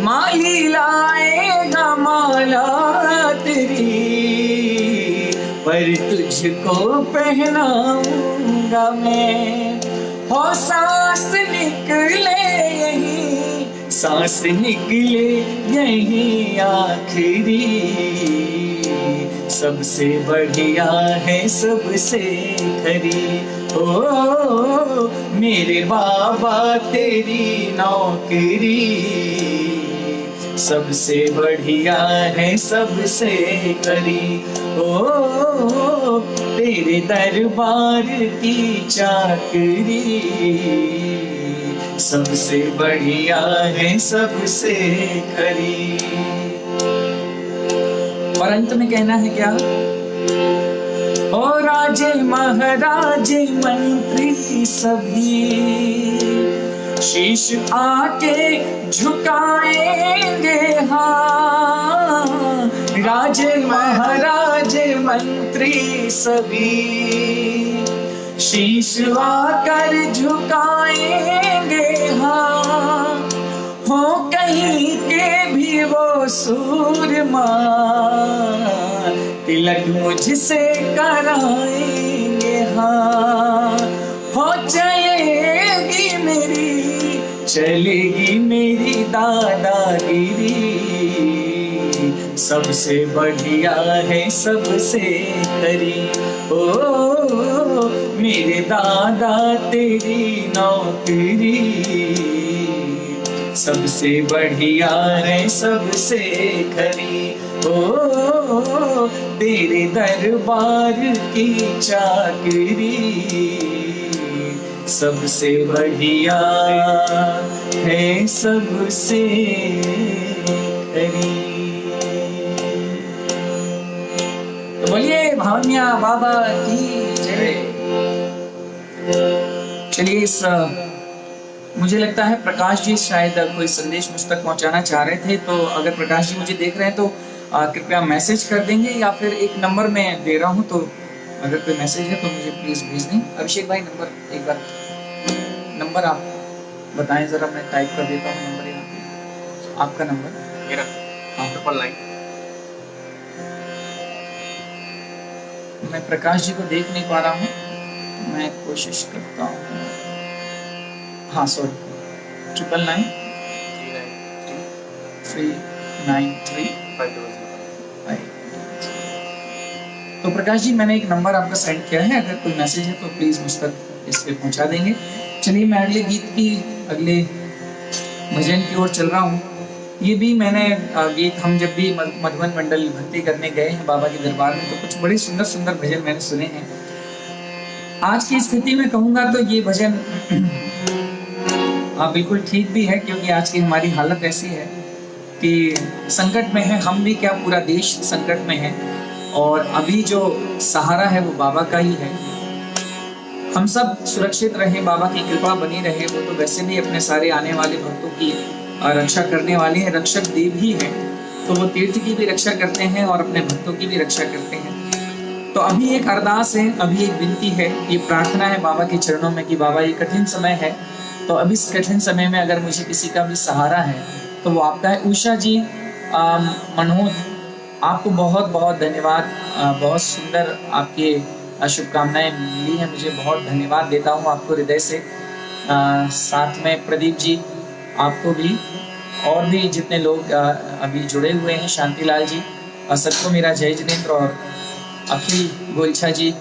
माली लाएगा माला तेरी, पर तुझको पहनाऊंगा मैं। हो सांस निकले यही, सांस निकले यही आखिरी, सबसे बढ़िया है सबसे खरी। ओ मेरे बाबा तेरी नौकरी, सबसे बढ़िया है सबसे खरी। ओ तेरे दरबार की चाकरी, सबसे बढ़िया है सबसे खरी। और अंत में कहना है क्या ओ राजे महाराजे मंत्री सभी, शीश आके झुकाएंगे हाँ। राजे महाराजे मंत्री सभी, शीश आकर झुकाएंगे हाँ। हो कहीं के भी वो सूरमा, तिलक मुझसे कराएंगे हाँ। हो चलेगी मेरी दादागिरी, सबसे बढ़िया है सबसे खरी। ओ मेरे दादा तेरी नौकरी, सबसे बढ़िया है सबसे खरी। ओ तेरे दरबार की चाकरी, सबसे बढ़िया है सबसे खरी। तो बोलिए भावनिया बाबा की जय। चलिए मुझे लगता है प्रकाश जी शायद कोई संदेश मुझ तक पहुंचाना चाह रहे थे, तो अगर प्रकाश जी मुझे देख रहे हैं तो कृपया मैसेज कर देंगे, या फिर एक नंबर मैं दे रहा हूं, तो अगर कोई मैसेज है तो मुझे प्लीज भेज दें। अभिषेक भाई नंबर एक बार नंबर आप बताएं जरा, मैं टाइप कर देता हूँ नंबर यहाँ पे। आपका नंबर मेरा 999। मैं प्रकाश जी को देख नहीं पा रहा हूँ, मैं कोशिश करता हूँ। हाँ सॉरी 999 393 500। तो प्रकाश जी मैंने एक नंबर आपका सेंड किया है, अगर कोई मैसेज है तो प्लीज मुझ तक इस पे पहुंचा देंगे। चलिए मैं अगले गीत की अगले भजन की ओर चल रहा हूँ। ये भी मैंने गीत हम जब भी मधुबन मंडल भक्ति करने गए हैं बाबा के दरबार में, तो कुछ बड़े सुंदर सुंदर भजन मैंने सुने हैं। आज की स्थिति में कहूँगा तो ये भजन बिल्कुल ठीक भी है, क्योंकि आज की हमारी हालत ऐसी है कि संकट में है, हम भी क्या पूरा देश संकट में है, और अभी जो सहारा है वो बाबा का ही है। हम सब सुरक्षित रहे, बाबा की कृपा बनी रहे। वो तो वैसे भी अपने सारे आने वाले भक्तों की रक्षा करने वाले हैं, रक्षक देव ही हैं, तो वो तीर्थ की भी रक्षा करते हैं और अपने भक्तों की भी रक्षा करते हैं। तो अभी एक अरदास है, अभी एक विनती है, ये प्रार्थना है बाबा के चरणों में कि बाबा ये कठिन समय है, तो अभी इस कठिन समय में अगर मुझे किसी का भी सहारा है तो वो आपका है। उषा जी मनोज, आपको बहुत बहुत धन्यवाद, बहुत सुंदर आपके शुभकामनाएं मिली हैं, मुझे बहुत धन्यवाद देता हूँ आपको हृदय से। साथ में प्रदीप जी, आपको भी, और भी जितने लोग अभी जुड़े हुए हैं, शांतिलाल जी, सबको मेरा जय जिनेंद्र, और अखिल गोलछा जी,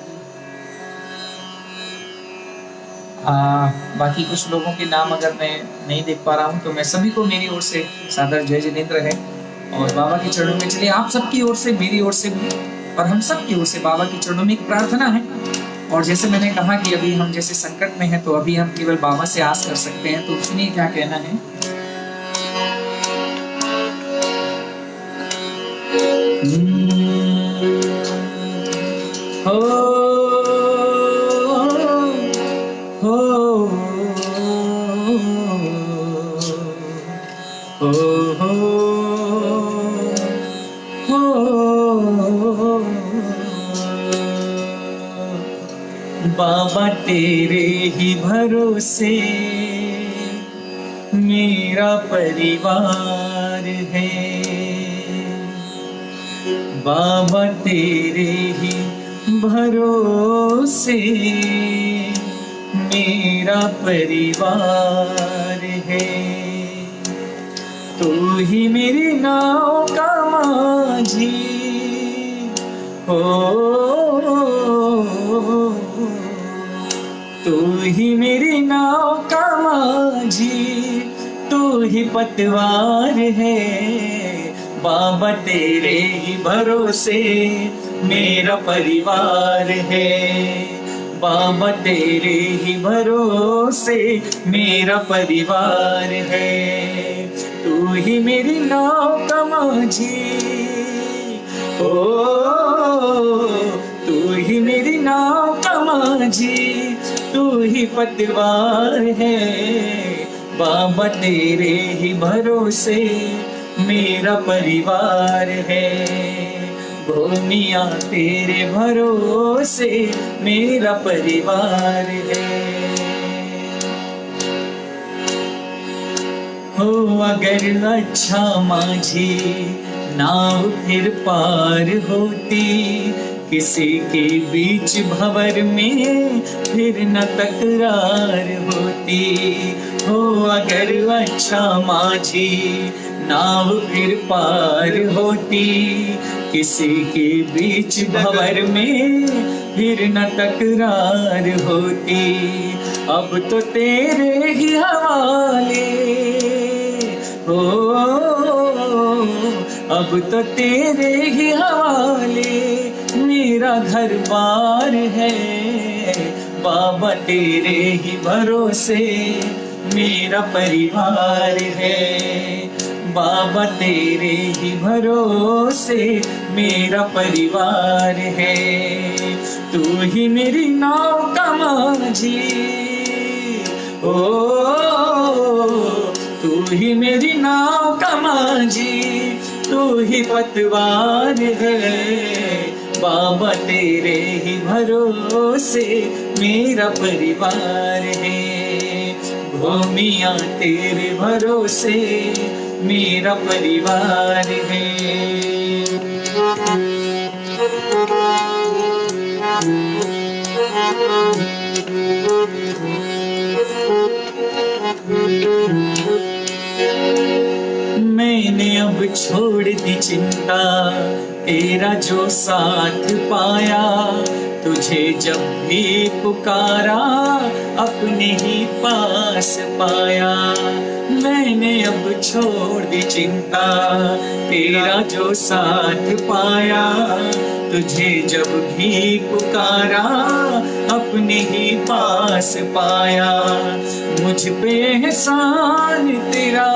बाकी कुछ लोगों के नाम अगर मैं नहीं देख पा रहा हूँ तो मैं सभी को मेरी ओर से सादर जय जिनेंद्र है। और बाबा के चरणों में चलिए आप सबकी ओर से, मेरी ओर से भी, और हम सब की ओर से बाबा के चरणों में एक प्रार्थना है। और जैसे मैंने कहा कि अभी हम जैसे संकट में हैं तो अभी हम केवल बाबा से आस कर सकते हैं, तो सुनिए क्या कहना है। बाबा तेरे ही भरोसे मेरा परिवार है, बाबा तेरे ही भरोसे मेरा परिवार है। तू ही मेरी नाव का माझी हो, तू ही मेरी नाव का माझी, तू ही पतवार है। बाबा तेरे ही भरोसे मेरा परिवार है, बाबा तेरे ही भरोसे मेरा परिवार है। तू ही मेरी नाव का माझी, ओ तू ही मेरी नाव का माझी, तू ही पतवार है। बाबा तेरे ही भरोसे मेरा परिवार है, भूमिया तेरे भरोसे मेरा परिवार है। हो अगर अच्छा माझी नाव फिर पार होती, किसी के बीच भंवर में फिर न तकरार होती। हो अगर अच्छा माझी नाव फिर पार होती, किसी के बीच भंवर में फिर न तकरार होती। अब तो तेरे ही हवाले हो, अब तो तेरे ही हवाले मेरा घर बार है। बाबा तेरे ही भरोसे मेरा परिवार है, बाबा तेरे ही भरोसे मेरा परिवार है। तू ही मेरी नाव का माझी, ओ तू ही मेरी नाव का माझी, तू ही पतवार है। बाबा तेरे ही भरोसे मेरा परिवार है, भूमिया तेरे भरोसे मेरा परिवार है। मैंने अब छोड़ दी चिंता, तेरा जो साथ पाया। तुझे जब भी पुकारा अपने ही पास पाया। मैंने अब छोड़ दी चिंता, तेरा जो साथ पाया। तुझे जब भी पुकारा अपने ही पास पाया। मुझ पे एहसान तेरा,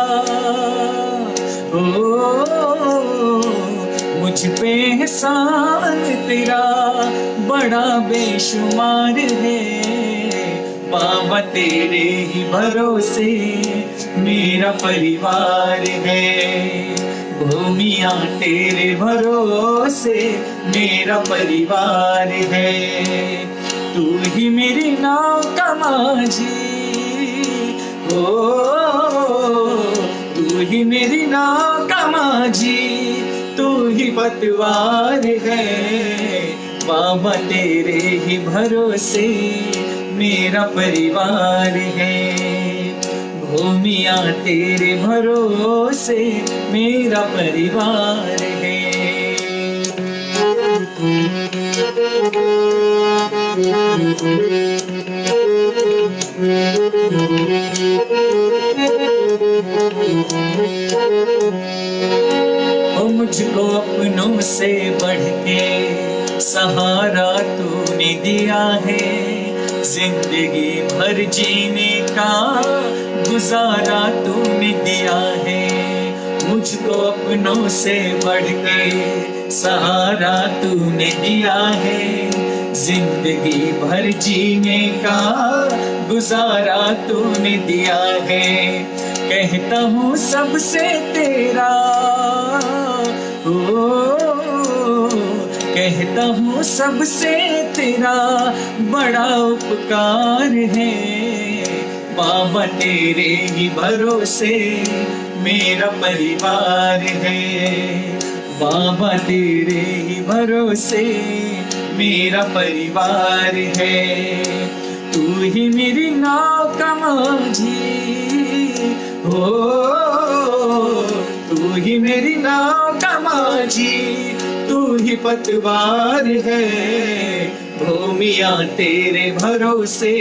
मुझ पे एहसान तेरा बड़ा बेशुमार है। बाबा तेरे ही भरोसे मेरा परिवार है, भूमिया तेरे भरोसे मेरा परिवार है। तू ही मेरी नाव का माझी, तू ही मेरी नाव का माझी, तू ही पतवार है। बाबा तेरे ही भरोसे मेरा परिवार है। भूमिया तेरे भरोसे मेरा परिवार है। ओ मुझको अपनों से बढ़ के सहारा तूने दिया है। जिंदगी भर जीने का गुजारा तूने दिया है। मुझको अपनों से बढ़ के सहारा तूने दिया है। जिंदगी भर जीने का गुजारा तूने दिया है। कहता हूँ सबसे तेरा ओ, कहता हूँ सबसे तेरा बड़ा उपकार है। बाबा तेरे ही भरोसे मेरा परिवार है। बाबा तेरे ही भरोसे मेरा परिवार है। तू ही मेरी नाव का माझी हो, तू ही मेरी नाव का माझी, तू ही पतवार है। भूमिया तेरे भरोसे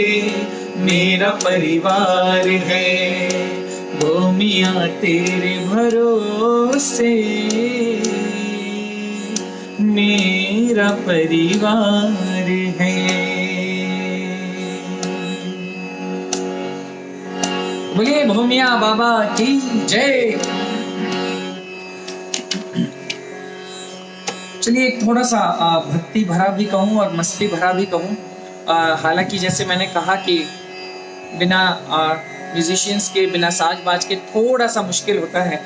मेरा परिवार है। भूमिया तेरे भरोसे मेरा परिवार है। बोलिए भूमिया बाबा की जय। चलिए एक थोड़ा सा भक्ति भरा भी कहूँ और मस्ती भरा भी कहूँ। हालांकि जैसे मैंने कहा कि बिना म्यूजिशियंस के, बिना साज बाज के थोड़ा सा मुश्किल होता है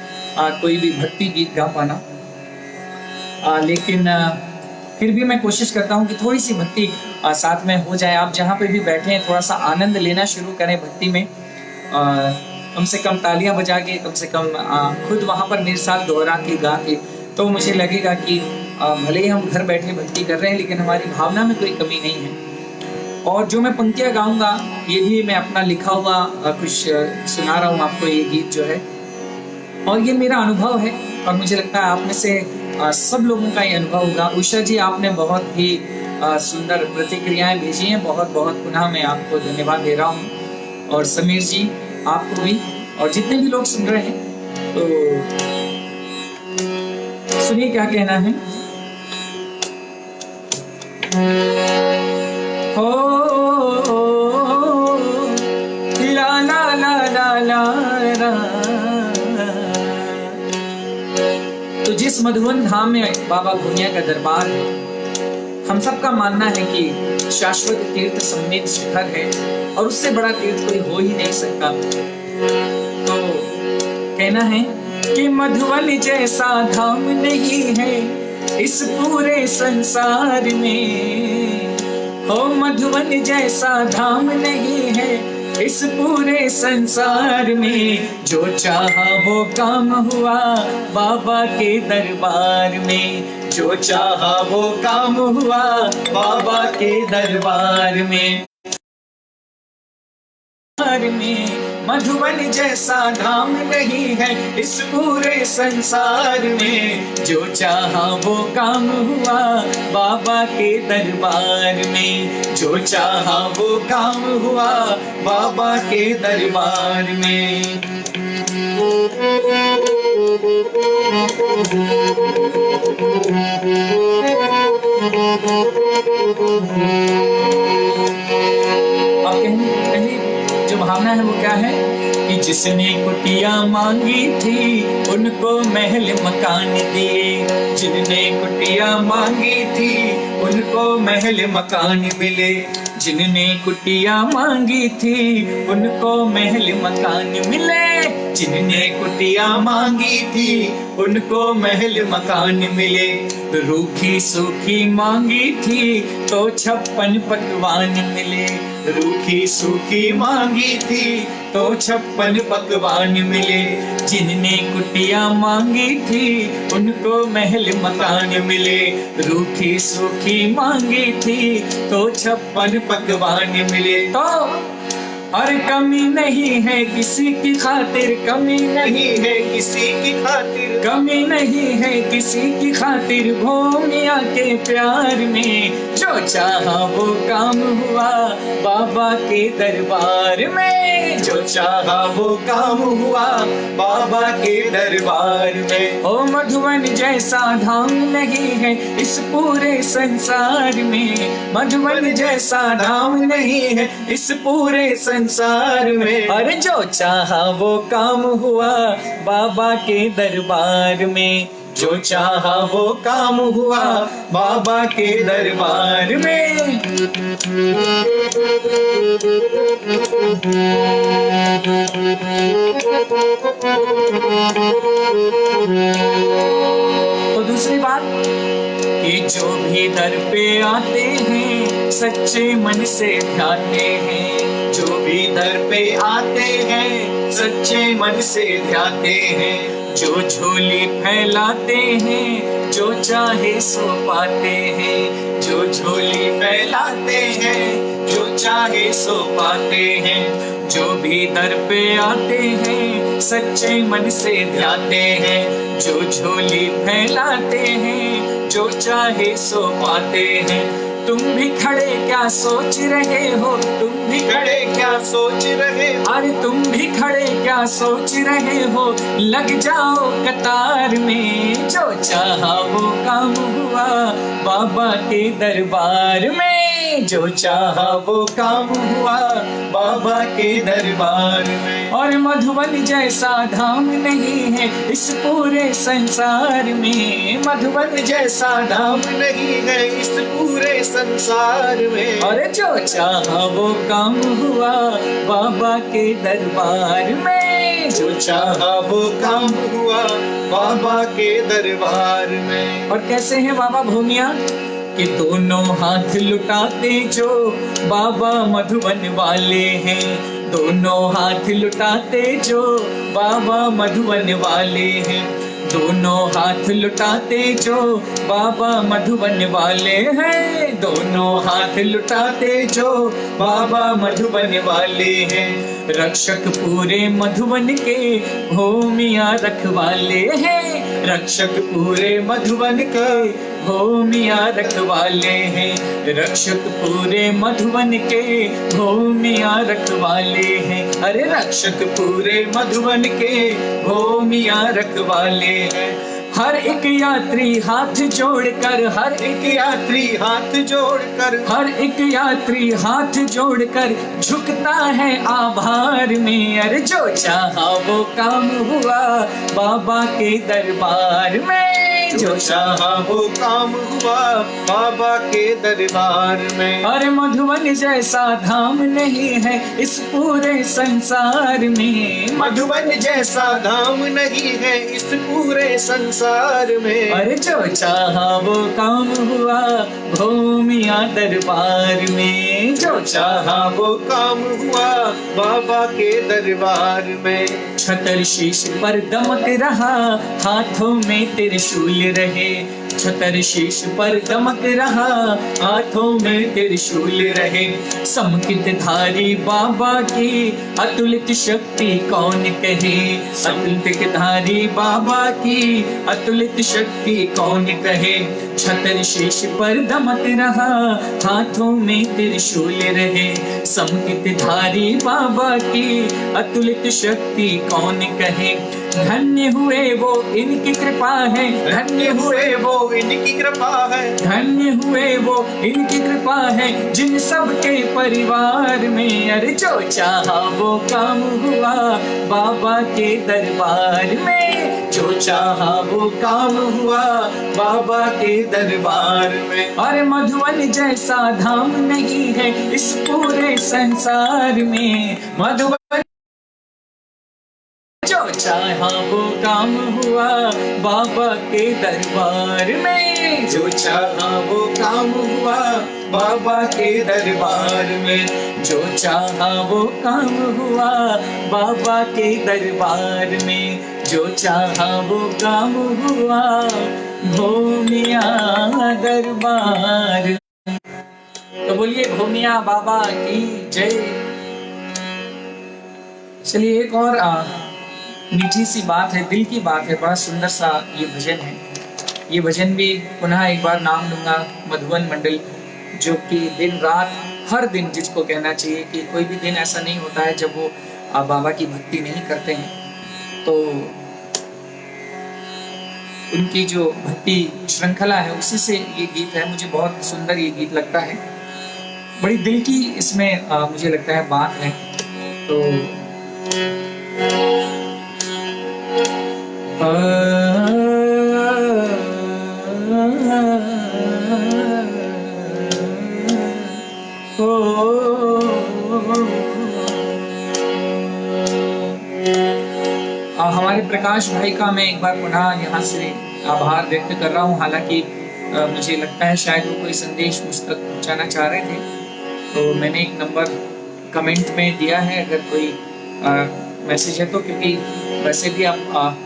कोई भी भक्ति गीत गा पाना। लेकिन फिर भी मैं कोशिश करता हूँ कि थोड़ी सी भक्ति साथ में हो जाए। आप जहाँ पे भी बैठे हैं थोड़ा सा आनंद लेना शुरू करें भक्ति में। कम से कम तालियां बजा के, कम से कम खुद वहाँ पर मेरे साथ दोहरा के गा के, तो मुझे लगेगा कि भले ही हम घर बैठे भक्ति कर रहे हैं लेकिन हमारी भावना में कोई कमी नहीं है। और जो मैं पंक्तियाँ गाऊंगा ये भी मैं अपना लिखा हुआ कुछ सुना रहा हूँ आपको, ये गीत जो है। और ये मेरा अनुभव है और मुझे लगता है आप में से सब लोगों का ये अनुभव होगा। उषा जी आपने बहुत ही सुंदर प्रतिक्रियाएं भेजी हैं, बहुत बहुत पुनः मैं आपको धन्यवाद दे रहा हूँ। और समीर जी आपको भी, और जितने भी लोग सुन रहे हैं तो सुनिए क्या कहना है। हो ला ला ला ला ला ला। तो जिस मधुवन धाम में बाबा भूमिया का दरबार है, हम सबका मानना है कि शाश्वत तीर्थ सम्मेद शिखर है और उससे बड़ा तीर्थ कोई हो ही नहीं सकता। तो कहना है कि मधुवन जैसा धाम नहीं है इस पूरे संसार में। हो मधुवन जैसा धाम नहीं है इस पूरे संसार में। जो चाहा वो काम हुआ बाबा के दरबार में। जो चाहा वो काम हुआ बाबा के दरबार में। मधुबन जैसा धाम नहीं है इस पूरे संसार में। जो चाहा वो काम हुआ बाबा के दरबार में। जो चाहा वो काम हुआ बाबा के दरबार में। अब पहली जो भावना है वो क्या है कि जिसने कुटिया मांगी थी उनको महल मकान दिए। जिनने कुटिया मांगी थी उनको महल मकान मिले। जिनने कुटिया मांगी थी उनको महल मकान मिले। जिनने कुटिया मांगी थी उनको महल मकान मिले। रूखी सूखी मांगी थी तो 56 पकवान मिले। रूखी सूखी मांगी थी तो 56 पकवान मिले। जिनने कुटिया मांगी थी उनको महल मकान मिले। रूखी सूखी मांगी थी तो 56 पकवान मिले। तो और कमी नहीं है किसी की खातिर, कमी नहीं है किसी की खातिर, कमी नहीं है किसी की खातिर। भूमिया के प्यार में जो चाहा वो काम हुआ बाबा के दरबार में। जो चाहा वो काम हुआ बाबा के दरबार में। ओ मधुबन जैसा धाम नहीं है इस पूरे संसार में। मधुबन जैसा धाम नहीं है इस पूरे संसार में। अरे जो चाहा वो काम हुआ बाबा के दरबार में। जो चाहा वो काम हुआ बाबा के दरबार में। तो दूसरी बात कि जो भी दर पे आते हैं सच्चे मन से ध्याते हैं। जो भी दर पे आते हैं सच्चे मन से ध्याते हैं। जो झोली फैलाते हैं जो चाहे सो पाते हैं। जो झोली फैलाते हैं जो चाहे सो पाते हैं। जो भी दर पे आते हैं सच्चे मन से ध्याते हैं। जो झोली फैलाते हैं जो चाहे सो पाते हैं। तुम भी खड़े क्या सोच रहे हो, तुम भी खड़े क्या सोच रहे हो। अरे तुम भी खड़े क्या सोच रहे हो, लग जाओ कतार में। जो चाहा वो काम हुआ बाबा के दरबार में। जो चाहा वो काम हुआ बाबा के दरबार में। और मधुबन जैसा धाम नहीं है इस पूरे संसार में। मधुबन जैसा धाम नहीं है इस पूरे संसार में। अरे जो चाहा वो काम हुआ बाबा के दरबार में। जो चाहा वो काम हुआ बाबा के दरबार में। और कैसे हैं बाबा भूमिया कि दोनों हाथ लुटाते जो बाबा मधुबन वाले हैं। दोनों हाथ लुटाते जो बाबा मधुबन वाले हैं। दोनों हाथ लुटाते जो बाबा मधुबन वाले हैं। दोनों हाथ लुटाते जो बाबा मधुबन वाले हैं। रक्षक पूरे मधुबन के भूमिया रखवाले हैं। रक्षक पूरे मधुबन के भूमिया रखवाले हैं। रक्षक पूरे मधुबन के भूमिया रखवाले हैं। अरे रक्षक पूरे मधुबन के भूमिया रखवाले हैं। हर एक यात्री हाथ जोड़कर, हर एक यात्री हाथ जोड़कर, हर एक यात्री हाथ जोड़कर झुकता है आभार में। अरे जो चाहा वो काम हुआ बाबा के दरबार में। जो चाहा वो काम हुआ बाबा के दरबार में। अरे मधुबन जैसा धाम नहीं है इस पूरे संसार में। मधुबन जैसा धाम नहीं है इस पूरे संसार में। अरे जो चाहा वो काम हुआ भूमिया दरबार में। जो चाहा वो काम हुआ बाबा के दरबार में। छतर शीश पर दमक रहा हाथों में त्रिशूल रहे। छतर शीश पर दमक रहा हाथों में त्रिशूल रहे। समकित धारी बाबा की अतुलित शक्ति कौन कहे। अतुलित धारी बाबा की अतुलित शक्ति कौन कहे। छतर शीश पर दमक रहा हाथों में त्रिशूल रहे। समकित धारी बाबा की अतुलित शक्ति कौन कहे। धन्य हुए वो इनकी कृपा है। धन्य हुए वो इनकी कृपा है। धन्य हुए वो इनकी कृपा है जिन सबके परिवार में। अरे जो चाहा वो काम हुआ बाबा के दरबार में। जो चाहा वो काम हुआ बाबा के दरबार में। अरे मधुबन जैसा धाम नहीं है इस पूरे संसार में। मधुबन जो चाहा वो काम हुआ बाबा के दरबार में, जो चाहा वो काम हुआ बाबा के दरबार में, जो चाहा वो काम हुआ बाबा के दरबार में, जो चाहा वो काम हुआ भूमिया दरबार। तो बोलिए भूमिया बाबा की जय। चलिए एक और मीठी सी बात है, दिल की बात है, बड़ा सुंदर सा ये भजन है। ये भजन भी पुनः एक बार नाम लूंगा मधुवन मंडल, जो कि दिन रात हर दिन जिसको कहना चाहिए कि कोई भी दिन ऐसा नहीं होता है जब वो बाबा की भक्ति नहीं करते हैं। तो उनकी जो भक्ति श्रृंखला है उसी से ये गीत है। मुझे बहुत सुंदर ये गीत लगता है, बड़ी दिल की इसमें मुझे लगता है बात है। तो हमारे प्रकाश भाई का मैं एक बार पुनः यहाँ से आभार व्यक्त कर रहा हूँ। हालांकि मुझे लगता है शायद वो कोई संदेश मुझ तक पहुँचाना चाह रहे थे, तो मैंने एक नंबर कमेंट में दिया है, अगर कोई मैसेज है तो, क्योंकि वैसे भी अब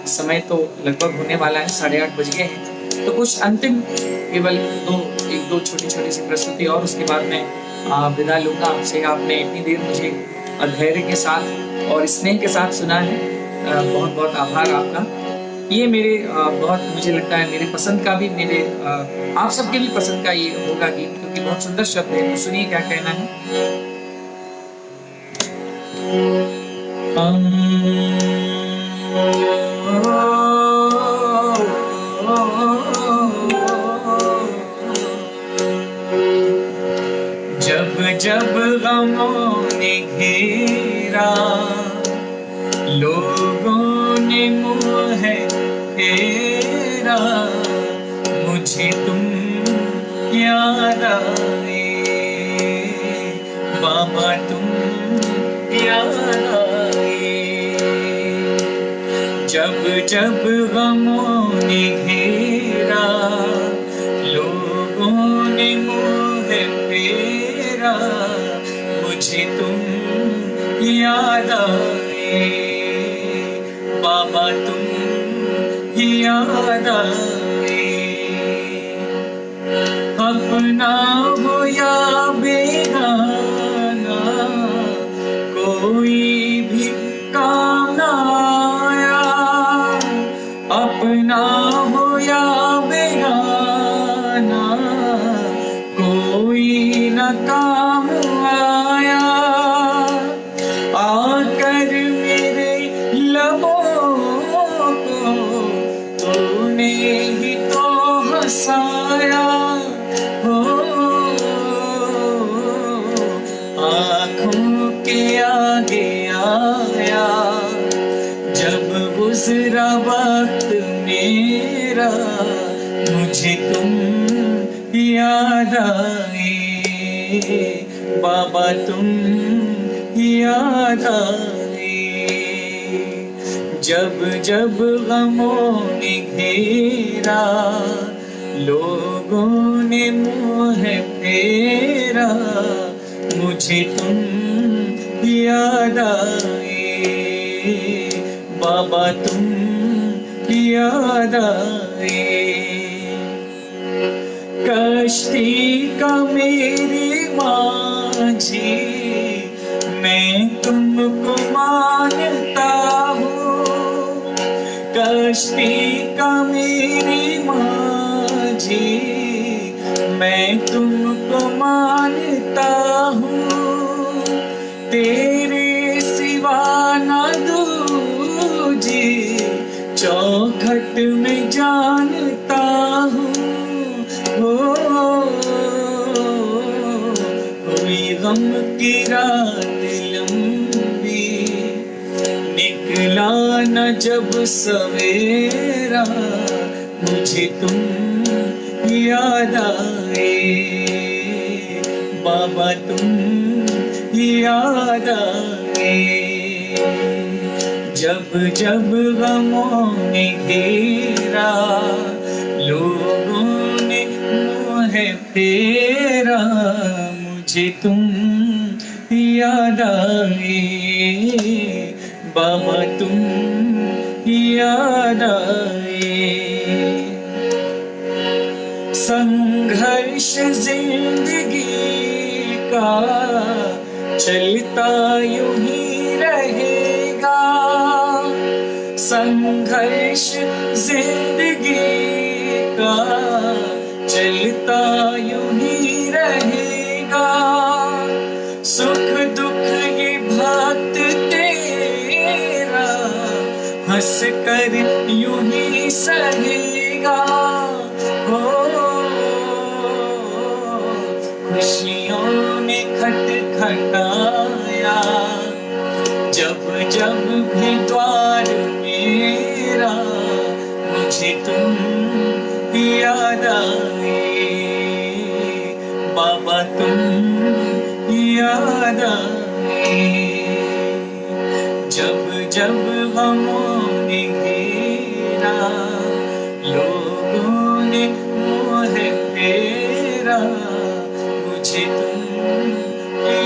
समय तो लगभग होने वाला है, 8:30 बज गए हैं। तो कुछ अंतिम केवल एक दो छोटी छोटी सी प्रस्तुति और उसके बाद मैं विदा लूँगा आपसे। आपने इतनी देर मुझे धैर्य के साथ और स्नेह के साथ सुना है, बहुत बहुत आभार आपका। ये मेरे बहुत मुझे लगता है मेरे पसंद का भी, मेरे आप सबके भी पसंद का ये होगा गीत, क्योंकि बहुत सुंदर शब्द है। तो सुनिए क्या कहना है। जब जब गमों ने घेरा, लोगों ने मुँह फेरा, मुझे तुम याद आए बाबा, तुम याद आए। जब जब गमों ने घेरा, लोगों ने मुँह फेरा, मुझे तुम याद आए बाबा, तुम याद आए। अपना हो या बेगाना, कोई भी काम ना आया। अपना हो या बेगाना, कोई न काम आया। आकर मेरे लबों को तूने ही तो हंसाया हो, आँखों के आगे आया जब गुजरा वक्त मेरा, मुझे तुम याद आए बाबा, तुम याद आए। जब जब गमों ने घेरा, लोगों ने मुँह फेरा, मुझे तुम याद आए बाबा, तुम याद आए। कश्ती का मेरे माझी, मैं तुमको मानता हूँ। कश्ती का मेरी माझी, मैं तुमको मानता हूँ। तेरे सिवा ना दूजी चौखट में जानता हूँ। कोई गम की रात लंबी, निकला न जब सवेरा, मुझे तुम याद आए बाबा, तुम याद आए। जब जब गमों ने घेरा, लोगों ने मुँह फेरा, मुझे तुम याद आए, बाबा तुम याद आए। संघर्ष जिंदगी का चलता यूं ही रहेगा, संघर्ष जिंदगी का चलता यूं ही रहेगा। सुख दुख ये भक्त तेरा हंस कर यूं ही सहेगा। खुशियों ने खटखटाया, जब जब भी द्वार मेरा, मुझे तुम याद आए, बाबा तुम याद आए। जब जब गमों ने घेरा, लोगों ने मुँह फेरा, मुझे तुम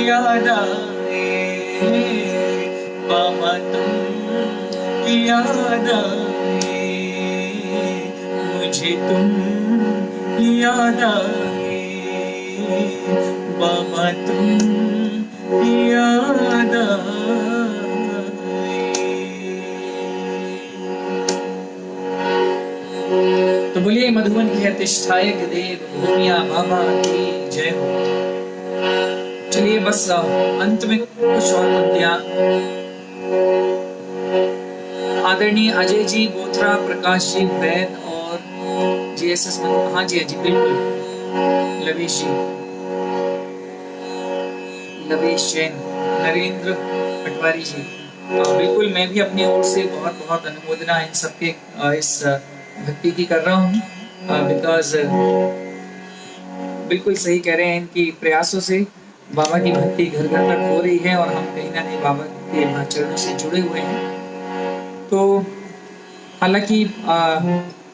याद आए, बाबा तुम याद आए, मुझे तुम याद आए, बाबा तुम याद आए। तो बोलिए मधुबन की प्रतिष्ठाए देव भूमिया बाबा की जय हो। चलिए बस अंत में कुछ और पंक्तियां। आदरणीय अजय जी बोथरा, प्रकाश जी वैद और जीएसएस में, हाँ जी बिल्कुल, लवेश जी, लवेश जैन, नरेंद्र पटवारी जी, बिल्कुल मैं भी अपनी ओर से बहुत बहुत अनुमोदना इन सबके इस भक्ति की कर रहा हूँ, बिकॉज बिल्कुल सही कह रहे हैं, इनकी प्रयासों से बाबा की भक्ति घर घर तक हो रही है और हम कहीं ना कहीं बाबा के चरणों से जुड़े हुए हैं। तो हालांकि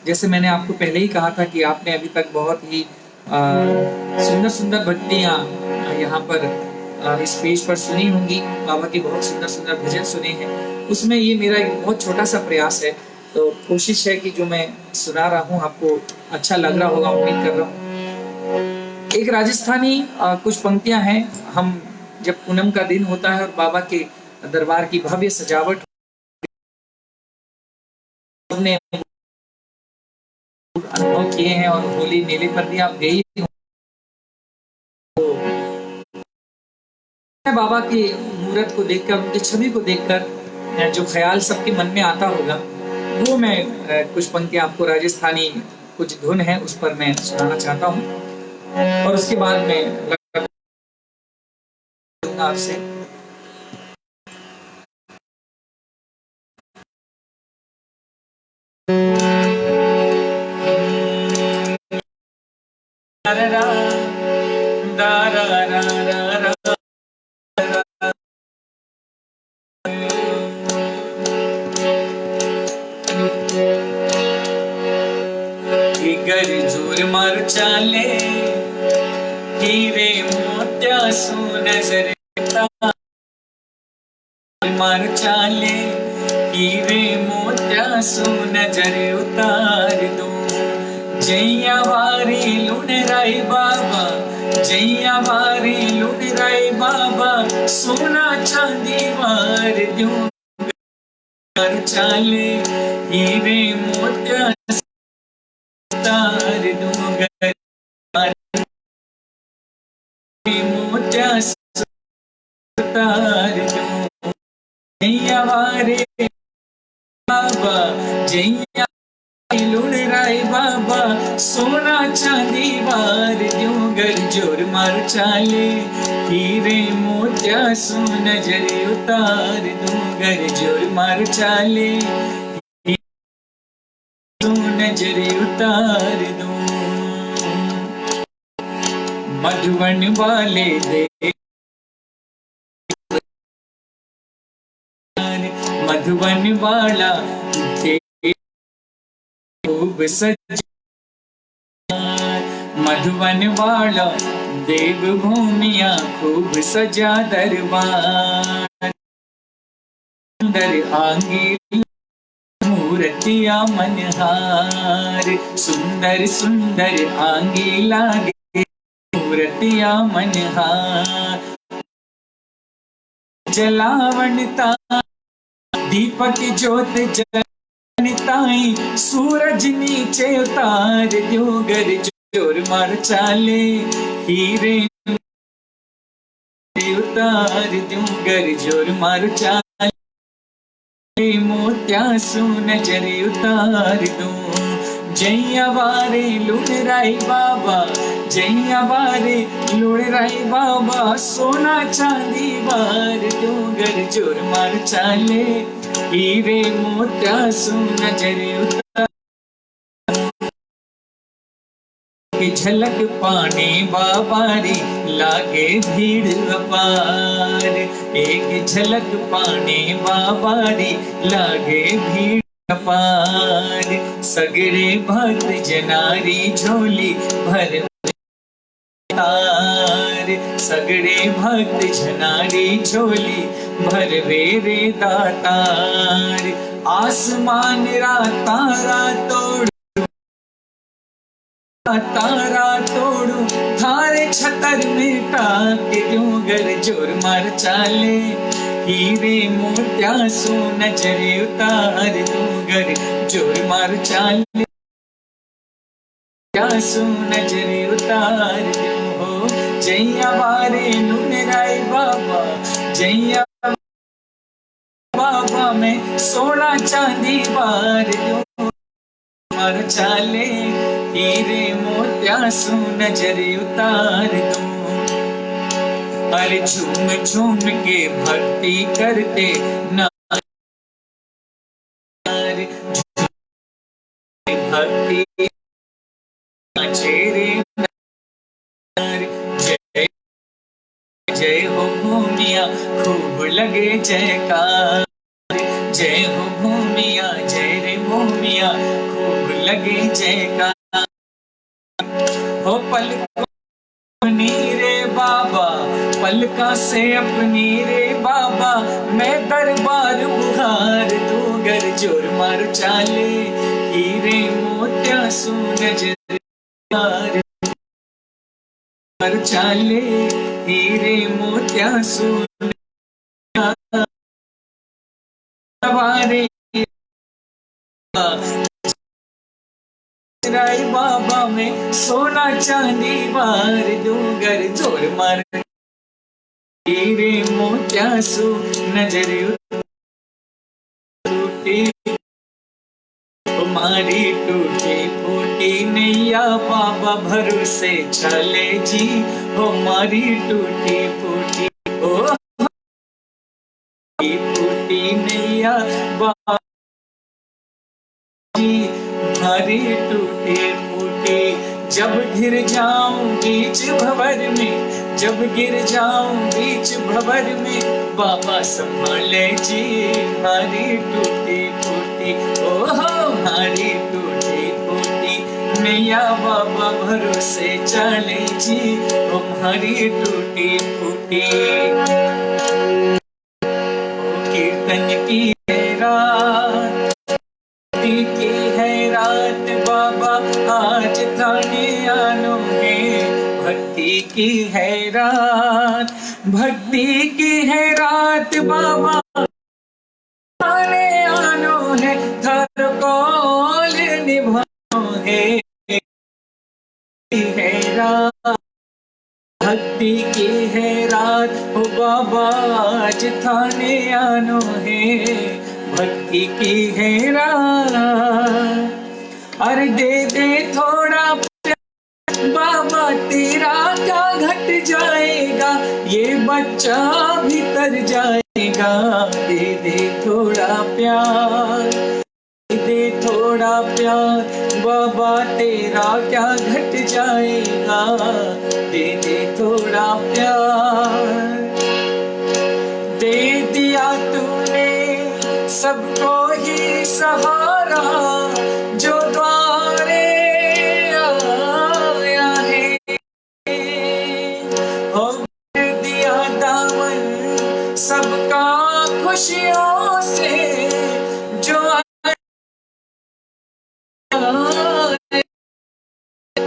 जैसे मैंने आपको पहले ही कहा था कि आपने अभी तक बहुत ही सुंदर सुंदर भक्तियाँ यहाँ पर इस पेज पर सुनी होंगी, बाबा के बहुत सुंदर सुंदर भजन सुने हैं। उसमें ये मेरा एक बहुत छोटा सा प्रयास है, तो कोशिश है कि जो मैं सुना रहा हूँ आपको अच्छा लग रहा होगा, उम्मीद कर रहा हूँ। एक राजस्थानी कुछ पंक्तियां हैं। हम जब पूनम का दिन होता है और बाबा के दरबार की भव्य सजावट हमने अनुभव किए हैं और होली मेले पर भी आप गए हो, बाबा की मूर्त को देखकर, उनकी छवि को देखकर जो ख्याल सबके मन में आता होगा, वो मैं कुछ पंक्तियां आपको राजस्थानी कुछ धुन है उस पर मैं सुनाना चाहता हूँ और उसके बाद में आपसे जोर मार चाले हीरे मोत्या सो नजर मार चाले हीरे मोत्या सो नजर उतार दो। जैया वारी लुनराई बाबा, जैया वारी लुनराई बाबा, सोना चांदी वार दूं मार चाले हीरे मोत्या उतार दूंगा, मोत्या उतार दूं। जैया वारे बाबा, जैया लुनराई बाबा, सोना चांदी वार दूं जोर मार चाले हीरे मोत्या सो नजर उतार दूं जोर मार चाले नजर उतार दूं। मधुबन वाले दे मधुबन वाला खूब सजा, मधुबन वाला देव भूमिया खूब सजा दरबार, सुंदर आंगी मूर्तिया मनहार, सुंदर सुंदर आंगी लागे मूर्तिया मनहार, जलावनता दीपक ज्योत जलताई, सूरज नीचे उतार द्योगर जोर मार चाले, हीरे उतार द्योगर जोर मार चाले, मोत्या सु नजर उतार दूं, जैया वारे लुढ़राई बाबा, जैया वारे लुढ़राई बाबा, सोना चांदी बार डोंगर जोर मार चाले, हीरे मोत्या सु नजर उतार, झलक पाने बाबा रे लागे भीड़ अपार, एक झलक पाने बाबा रे लागे भीड़ अपार, सगरे भक्त जनारी झोली भर तार, सगरे भक्त जनारी झोली भर रे दातार, आसमान रा तारा तोड़ तारा तोड़ू थारे छतर में टाके डोंगर जोर मार चाले, हीरे मोत्या सु नजर उतार डोंगर जोर मार चाले, सु नजर उतार हो, जैया वारे लुढ़राई बाबा, जैया बाबा में सोना चांदी बार मार चाले, हीरे मोत्या सु नजर उतार दूं, अरे झूम झूम के भक्ति करते नार, भक्ति चेरे नार, जय जय हो भूमिया खूब लगे जयकार, जय हो भूमिया जय रे भूमिया खूब लगे जयकार, हो पलकों अपनी रे बाबा, पलका से अपनी रे बाबा, मैं दरबार बुहार डोंगर जोर मार चाले, हीरे मोत्या सु नजर मार चाले, हीरे मोत्या सु वारे राई बाबा में सोना चांदी बार डोंगर जोर मार, हीरे मोत्या सु नजर टूटी, हमारी टूटी फूटी नैया बाबा भरोसे चले जी, हमारी टूटी फूटी ओ फूटी नैया बाबा जी, हमारी टूटी फूटी, जब गिर जाऊं बीच भंवर में, जब गिर जाऊं बीच भंवर में, बाबा संभाले जी हमारी टूटी फूटी, ओहो हमारी टूटी फूटी नैया बाबा भरोसे चले जी, हमारी टूटी फूटी, कीर्तन की रात की है रात बाबा आज थाने आनो है, भक्ति की है रात, भक्ति की है रात बाबा थाने आनो है, थर कौल निभानो है रात, भक्ति की है रात ओ बाबा आज थाने आनो है, भक्ति की है रात, अरे दे थोड़ा बाबा तेरा क्या घट जाएगा, ये बच्चा भीतर जाएगा, दे थोड़ा प्यार, दे थोड़ा प्यार बाबा तेरा क्या घट जाएगा, दे थोड़ा प्यार, दे दिया तूने सब सबको ही सहारा जो द्वारे आया है, हो भर दिया दामन सबका खुशियों से जो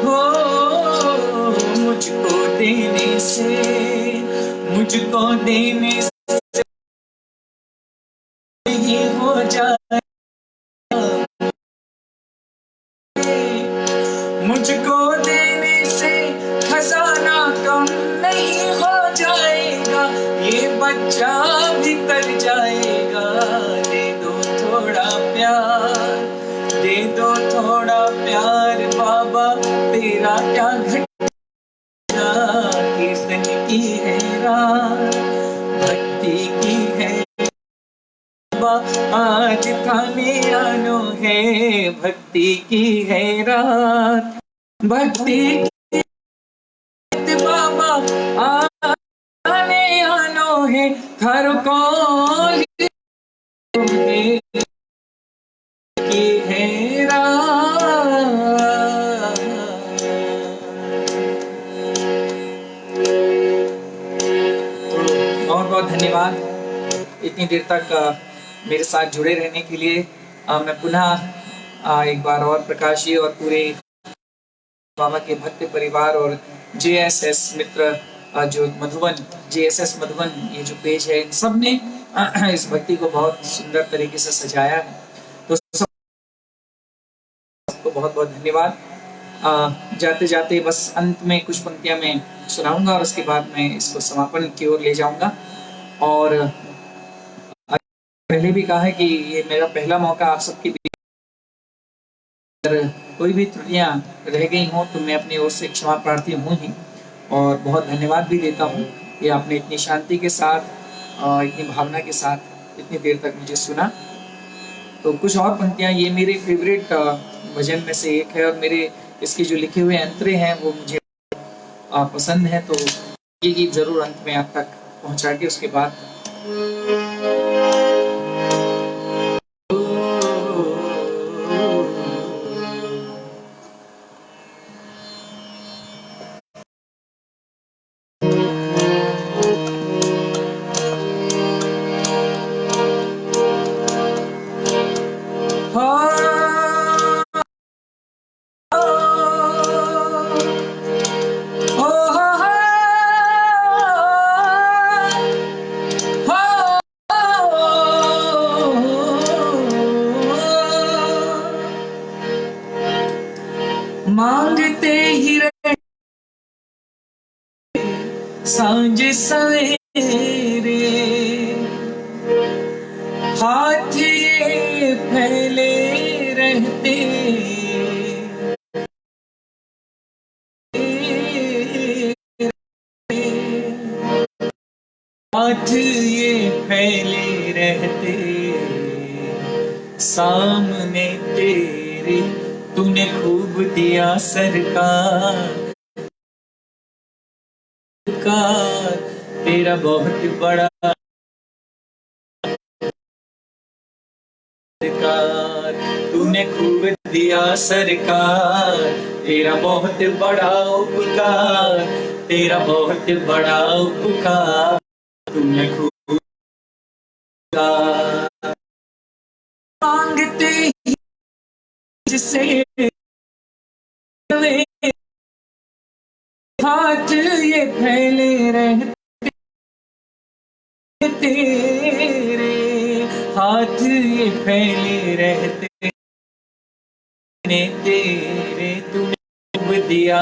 हो मुझको देने से ही हो जाए, मुझको देने से खजाना कम नहीं हो जाएगा, ये बच्चा भी कर जाएगा। दे दो थोड़ा प्यार, दे दो थोड़ा प्यार बाबा, तेरा क्या घटा, कीर्तन की है रात, भक्ति की है आज थाने आनो है, भक्ति की है रात, भक्ति की बाबा आने आनो है, हर को है की है रात। बहुत बहुत धन्यवाद इतनी देर तक मेरे साथ जुड़े रहने के लिए। मैं पुनः एक बार और प्रकाश जी और पूरे बाबा के भक्त परिवार और JSS मित्र जो मधुबन, JSS मधुबन ये जो पेज है, इन सब ने इस भक्ति को बहुत सुंदर तरीके से सजाया है, तो सबको बहुत बहुत धन्यवाद। जाते जाते बस अंत में कुछ पंक्तियां मैं सुनाऊंगा और उसके बाद मैं इसको समापन की ओर ले जाऊंगा। और पहले भी कहा है कि ये मेरा पहला मौका आप सबके बीच, अगर कोई भी त्रुटियां रह गई हों तो मैं अपनी ओर से क्षमा प्रार्थी हूँ ही, और बहुत धन्यवाद भी देता हूँ कि आपने इतनी शांति के साथ, इतनी भावना के साथ इतनी देर तक मुझे सुना। तो कुछ और पंक्तियां, ये मेरे फेवरेट भजन में से एक है और मेरे इसके जो लिखे हुए अंतरे हैं वो मुझे पसंद है, तो ये गीत जरूर अंत में आप तक पहुँचा के उसके बाद मांगते ही रहे सांझ सवेरे, हाथ ये फैले रहते, हाथ ये फैले रहते, सामने तेरे तूने खूब दिया सरकार, तेरा बहुत बड़ा सरकार, तूने खूब दिया सरकार, तेरा बहुत बड़ा उपकार, तेरा बहुत बड़ा उपकार, तूने खूब मांगते जिसे हाथ ये फैले रहते, तेरे हाथ ये फैले रहते, तेरे तूने दिया